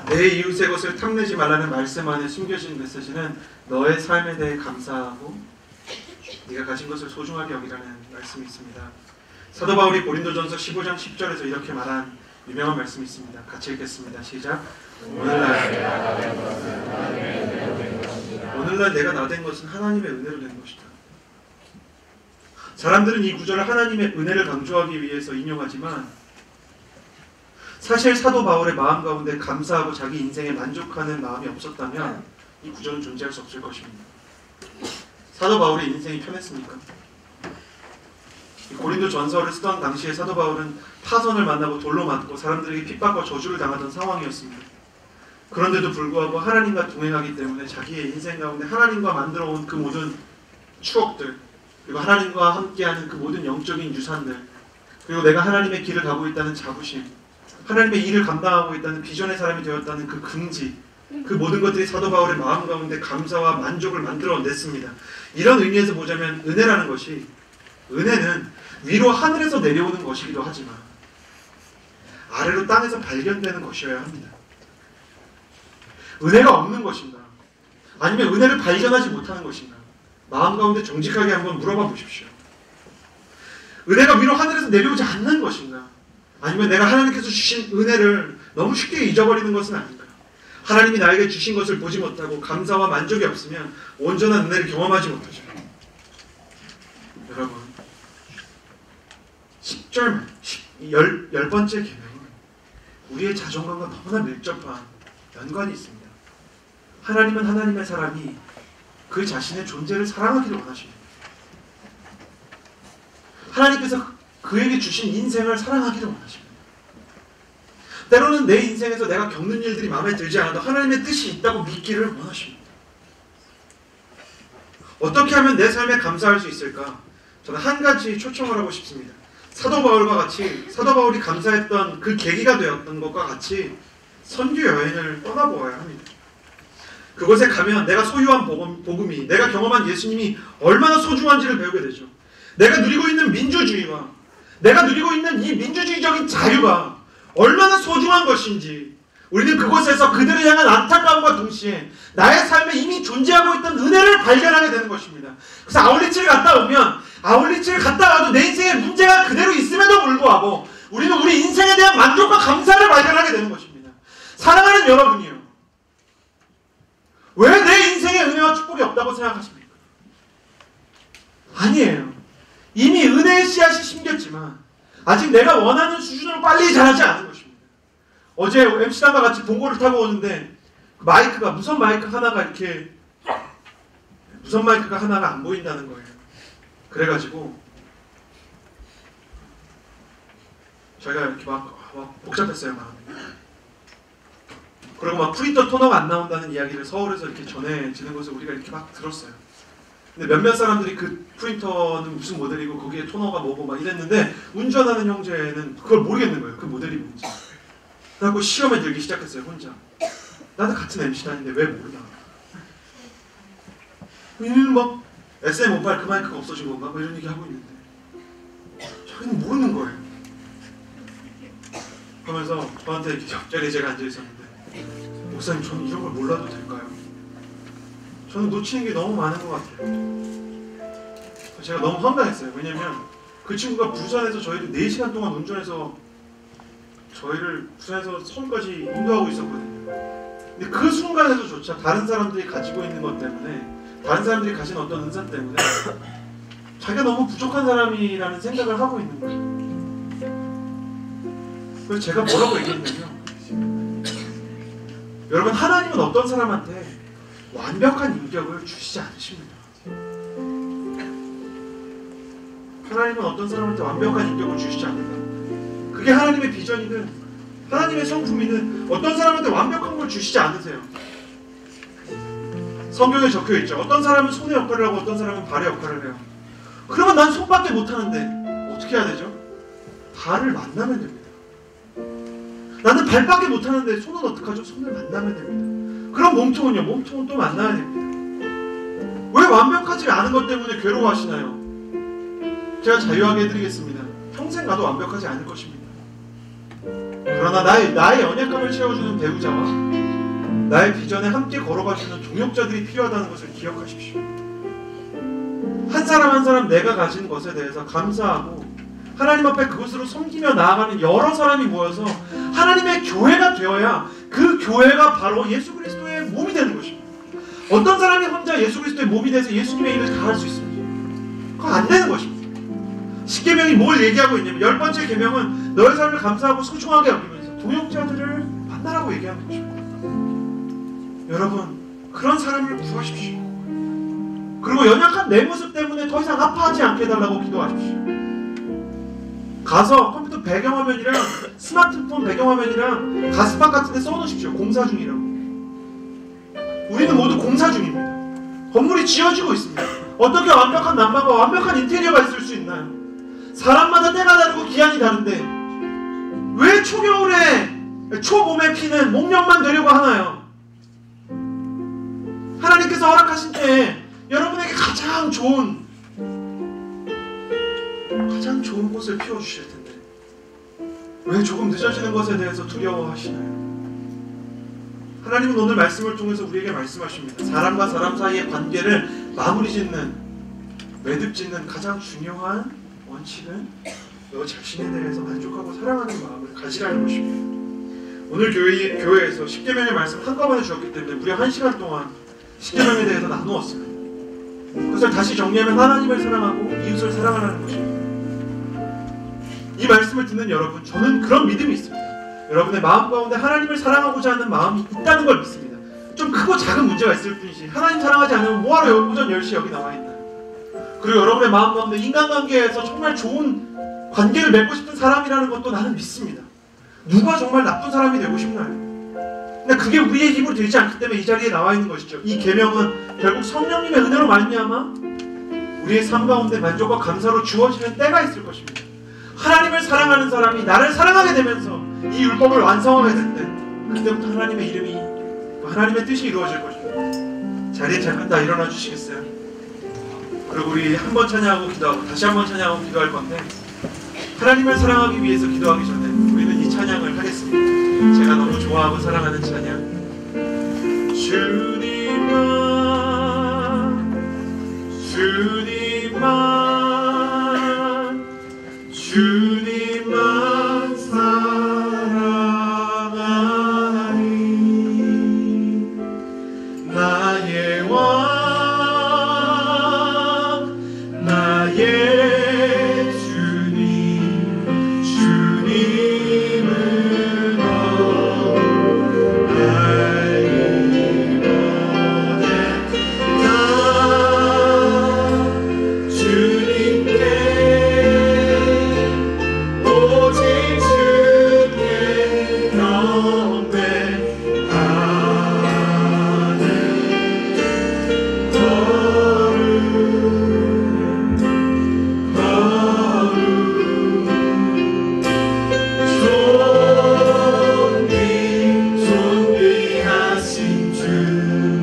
내 이웃의 것을 탐내지 말라는 말씀 안에 숨겨진 메시지는 너의 삶에 대해 감사하고 네가 가진 것을 소중하게 여기라는 말씀이 있습니다. 사도 바울이 고린도전서 15장 10절에서 이렇게 말한 유명한 말씀이 있습니다. 같이 읽겠습니다. 시작. 오늘날 내가 나 된 것은 하나님의 은혜로 된 것이다. 사람들은 이 구절을 하나님의 은혜를 강조하기 위해서 인용하지만 사실 사도 바울의 마음 가운데 감사하고 자기 인생에 만족하는 마음이 없었다면 이 구절은 존재할 수 없을 것입니다. 사도 바울의 인생이 편했습니까? 고린도 전서를 쓰던 당시에 사도 바울은 타선을 만나고 돌로 맞고 사람들에게 핍박과 저주를 당하던 상황이었습니다. 그런데도 불구하고 하나님과 동행하기 때문에 자기의 인생 가운데 하나님과 만들어온 그 모든 추억들, 그리고 하나님과 함께하는 그 모든 영적인 유산들, 그리고 내가 하나님의 길을 가고 있다는 자부심, 하나님의 일을 감당하고 있다는 비전의 사람이 되었다는 그 긍지, 그 모든 것들이 사도 바울의 마음 가운데 감사와 만족을 만들어냈습니다. 이런 의미에서 보자면 은혜라는 것이, 은혜는 위로 하늘에서 내려오는 것이기도 하지만 아래로 땅에서 발견되는 것이어야 합니다. 은혜가 없는 것인가? 아니면 은혜를 발견하지 못하는 것인가? 마음 가운데 정직하게 한번 물어봐 보십시오. 은혜가 위로 하늘에서 내려오지 않는 것인가? 아니면 내가 하나님께서 주신 은혜를 너무 쉽게 잊어버리는 것은 아닌가? 하나님이 나에게 주신 것을 보지 못하고 감사와 만족이 없으면 온전한 은혜를 경험하지 못하죠. 여러분, 10절, 10번째 계명은 우리의 자존감과 너무나 밀접한 연관이 있습니다. 하나님은 하나님의 사람이 그 자신의 존재를 사랑하기를 원하십니다. 하나님께서 그에게 주신 인생을 사랑하기를 원하십니다. 때로는 내 인생에서 내가 겪는 일들이 마음에 들지 않아도 하나님의 뜻이 있다고 믿기를 원하십니다. 어떻게 하면 내 삶에 감사할 수 있을까? 저는 한 가지 초청을 하고 싶습니다. 사도 바울과 같이, 사도 바울이 감사했던 그 계기가 되었던 것과 같이 선교 여행을 떠나보아야 합니다. 그곳에 가면 내가 소유한 복음이, 내가 경험한 예수님이 얼마나 소중한지를 배우게 되죠. 내가 누리고 있는 민주주의와 내가 누리고 있는 이 민주주의적인 자유가 얼마나 소중한 것인지 우리는 그곳에서 그들을 향한 안타까움과 동시에 나의 삶에 이미 존재하고 있던 은혜를 발견하게 되는 것입니다. 그래서 아울리치를 갔다 오면 아울리치를 갔다 와도 내 인생에 문제가 그대로 있음에도 불구하고 우리는 우리 인생에 대한 만족과 감사를 발견하게 되는 것입니다. 사랑하는 여러분이요, 왜 내 인생에 은혜와 축복이 없다고 생각하십니까? 아니에요. 이미 은혜의 씨앗이 심겼지만 아직 내가 원하는 수준으로 빨리 자라지 않은 것입니다. 어제 MC단과 같이 봉고를 타고 오는데 마이크가, 무선 마이크 하나가 이렇게, 무선 마이크가 하나가 안 보인다는 거예요. 그래가지고 저희가 이렇게 막 복잡했어요, 마음이. 그리고 막 프린터 토너가 안 나온다는 이야기를 서울에서 이렇게 전해지는 것을 우리가 이렇게 막 들었어요. 근데 몇몇 사람들이 그 프린터는 무슨 모델이고 거기에 토너가 뭐고 막 이랬는데 운전하는 형제는 그걸 모르겠는 거예요. 그 모델이 뭔지. 그래갖고 시험에 들기 시작했어요, 혼자. 나도 같은 MC단인데 왜 모르나. 얘는 막 SM58 그 마이크가 없어진 건가? 뭐 이런 얘기 하고 있는데 자기는 모르는 거예요. 그러면서 저한테 이렇게 옆자리에 제가 앉아있었는데, 목사님, 저는 이런 걸 몰라도 될까요? 저는 놓치는 게 너무 많은 것 같아요. 제가 너무 황당했어요. 왜냐면 그 친구가 부산에서 저희를 4시간 동안 운전해서 저희를 부산에서 서울까지 인도하고 있었거든요. 근데 그 순간에서조차 다른 사람들이 가지고 있는 것 때문에, 다른 사람들이 가진 어떤 은사 때문에 자기가 너무 부족한 사람이라는 생각을 하고 있는 거예요. 그래서 제가 뭐라고 얘기했냐면, 여러분, 하나님은 어떤 사람한테 완벽한 인격을 주시지 않으십니다. 하나님은 어떤 사람한테 완벽한 인격을 주시지 않는다. 그게 하나님의 비전이든 하나님의 성품이든 어떤 사람한테 완벽한 걸 주시지 않으세요. 성경에 적혀있죠. 어떤 사람은 손의 역할을 하고 어떤 사람은 발의 역할을 해요. 그러면 난 손밖에 못하는데 어떻게 해야 되죠? 발을 만나면 됩니다. 나는 발밖에 못하는데 손은 어떡하죠? 손을 만나면 됩니다. 그럼 몸통은요? 몸통은 또 만나야 됩니다. 왜 완벽하지 않은 것 때문에 괴로워하시나요? 제가 자유하게 해드리겠습니다. 평생 가도 완벽하지 않을 것입니다. 그러나 나의 연약함을 채워주는 배우자와 나의 비전에 함께 걸어가주는 동역자들이 필요하다는 것을 기억하십시오. 한 사람 한 사람 내가 가진 것에 대해서 감사하고 하나님 앞에 그것으로 섬기며 나아가는 여러 사람이 모여서 하나님의 교회가 되어야 그 교회가 바로 예수 그리스도의 몸이 되는 것입니다. 어떤 사람이 혼자 예수 그리스도의 몸이 돼서 예수님의 일을 다 할 수 있습니까? 그건 안 되는 것입니다. 십계명이 뭘 얘기하고 있냐면 10번째 계명은 너의 삶을 감사하고 소중하게 여기면서 동역자들을 만나라고 얘기하는 것입니다. 여러분, 그런 사람을 구하십시오. 그리고 연약한 내 모습 때문에 더 이상 아파하지 않게 해달라고 기도하십시오. 가서 컴퓨터 배경화면이랑 스마트폰 배경화면이랑 가스판 같은 데 써놓으십시오. 공사 중이라고. 우리는 모두 공사 중입니다. 건물이 지어지고 있습니다. 어떻게 완벽한 난방과 완벽한 인테리어가 있을 수 있나요? 사람마다 때가 다르고 기한이 다른데 왜 초겨울에 초봄에 피는 목련만 되려고 하나요? 하나님께서 허락하신 때에 여러분에게 가장 좋은 꽃을 피워주실 텐데 왜 조금 늦어지는 것에 대해서 두려워하시나요? 하나님은 오늘 말씀을 통해서 우리에게 말씀하십니다. 사람과 사람 사이의 관계를 마무리 짓는, 매듭 짓는 가장 중요한 원칙은 너 자신에 대해서 만족하고 사랑하는 마음을 가지라는 것입니다. 오늘 교회에서 십계명의 말씀 한꺼번에 주었기 때문에 무려 1시간 동안 십계명에 대해서 나누었습니다. 그것을 다시 정리하면 하나님을 사랑하고 이웃을 사랑하라는 것입니다. 이 말씀을 듣는 여러분, 저는 그런 믿음이 있습니다. 여러분의 마음 가운데 하나님을 사랑하고자 하는 마음이 있다는 걸 믿습니다. 좀 크고 작은 문제가 있을 뿐이지 하나님 사랑하지 않으면 뭐하러 오전 10시 여기 나와 있나요? 그리고 여러분의 마음 가운데 인간관계에서 정말 좋은 관계를 맺고 싶은 사람이라는 것도 나는 믿습니다. 누가 정말 나쁜 사람이 되고 싶나요? 근데 그게 우리의 힘으로 되지 않기 때문에 이 자리에 나와 있는 것이죠. 이 계명은 결국 성령님의 은혜로 말미암아 우리의 삶 가운데 만족과 감사로 주어지는 때가 있을 것입니다. 하나님을 사랑하는 사람이 나를 사랑하게 되면서 이 율법을 완성하게 될 때 그때부터 하나님의 이름이, 하나님의 뜻이 이루어질 것입니다. 자리에 잠깐 다 일어나 주시겠어요? 그리고 우리 한 번 찬양하고 기도하고 다시 한 번 찬양하고 기도할 건데, 하나님을 사랑하기 위해서 기도하기 전에 우리는 이 찬양을 하겠습니다. 제가 너무 좋아하고 사랑하는 찬양. 주님만 사랑하니 나의 왕 나의 주님 주님을 알기 원했다. 주님께 오직 주께 경배하는 존귀하신 주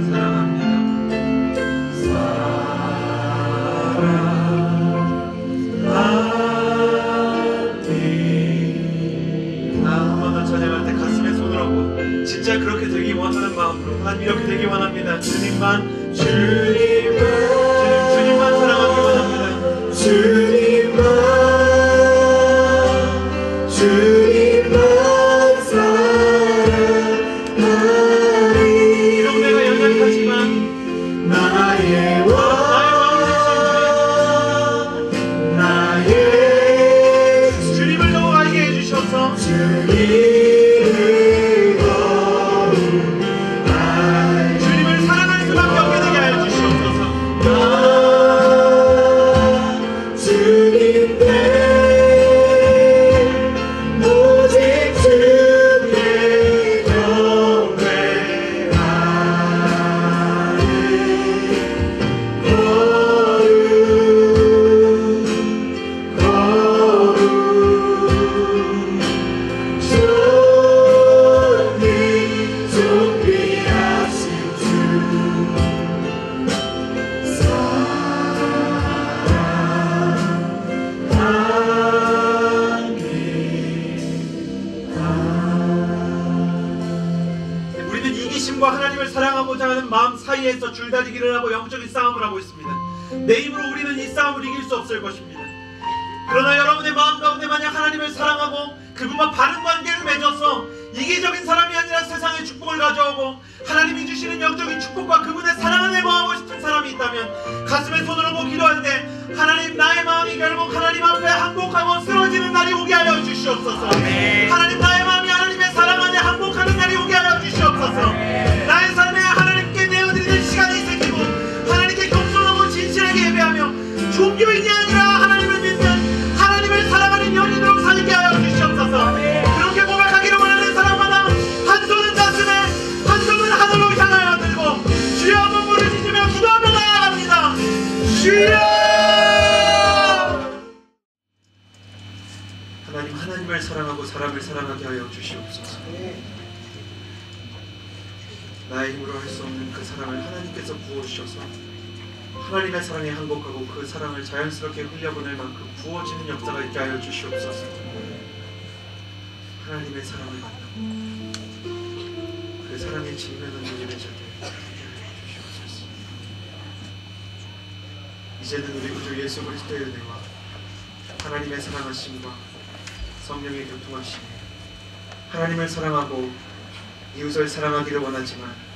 사랑합니다. 한 번 더 찬양할 때 가슴에 손을 얹고 진짜 그렇게 되기 원하는 마음으로 하나님 이렇게 되기 원합니다. 주님만 사랑하기 원합니다. 주님만 사랑하니 비록 내가 연약하지만 나의 왕 나의 주님을 더 알게 해주셔서 주님을 사랑할 수밖에 없게 되게 하여 주시옵소서. 말씀과 하나님을 사랑하고자 하는 마음 사이에서 줄다리기를 하고 영적인 싸움을 하고 있습니다. 내 힘으로 우리는 이 싸움을 이길 수 없을 것입니다. 그러나 여러분의 마음 가운데 만약 하나님을 사랑하고 그분과 바른 관계를 맺어서 이기적인 사람이 아니라 세상의 축복을 가져오고 하나님이 주시는 영적인 축복과 그분의 사랑 안에 거하고 싶은 사람이 있다면 가슴에 손을 얹고 기도할 때 하나님 나의 마음이 결국 하나님 앞에 항복하고 쓰러지는 날이 오게 하여 주시옵소서. 하나님 나의 마음이 하나님의 사랑 안에 항복하는 날이 오게 하여 주시옵소서. 나의 삶에 하나님께 내어드리는 시간이 생기고 하나님께 겸손하고 진실하게 예배하며 종교인이 아니라 하나님을 믿는 하나님을 사랑하는 연인으로 살게 하여 주시옵소서. 그렇게 고백하기를 원하는 사람마다 한 손은 가슴에 한 손은 하늘로 향하여 들고 주여 한번 부르짖으며 기도하며 나아갑니다. 주여! 하나님을 사랑하고 사람을 사랑하게 하여 주시옵소서. 나의 힘으로 할 수 없는 그 사랑을 하나님께서 부어주셔서 하나님의 사랑에 항복하고 그 사랑을 자연스럽게 흘려보낼 만큼 부어지는 역사가 있게 하여 주시옵소서. 하나님의 사랑을 만나고 그 사랑의 직면한 우리를 잡게 주시옵소서. 이제는 우리 구주 예수 그리스도의 은혜와 하나님의 사랑하심과 성령의 교통하심이 하나님을 사랑하고 이웃을 사랑하기를 원하지만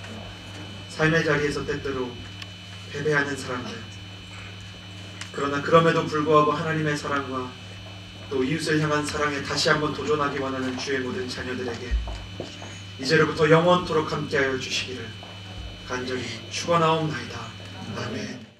삶의 자리에서 때때로 패배하는 사람들, 그러나 그럼에도 불구하고 하나님의 사랑과 또 이웃을 향한 사랑에 다시 한번 도전하기 원하는 주의 모든 자녀들에게 이제로부터 영원토록 함께하여 주시기를 간절히 축원하옵나이다. 아멘.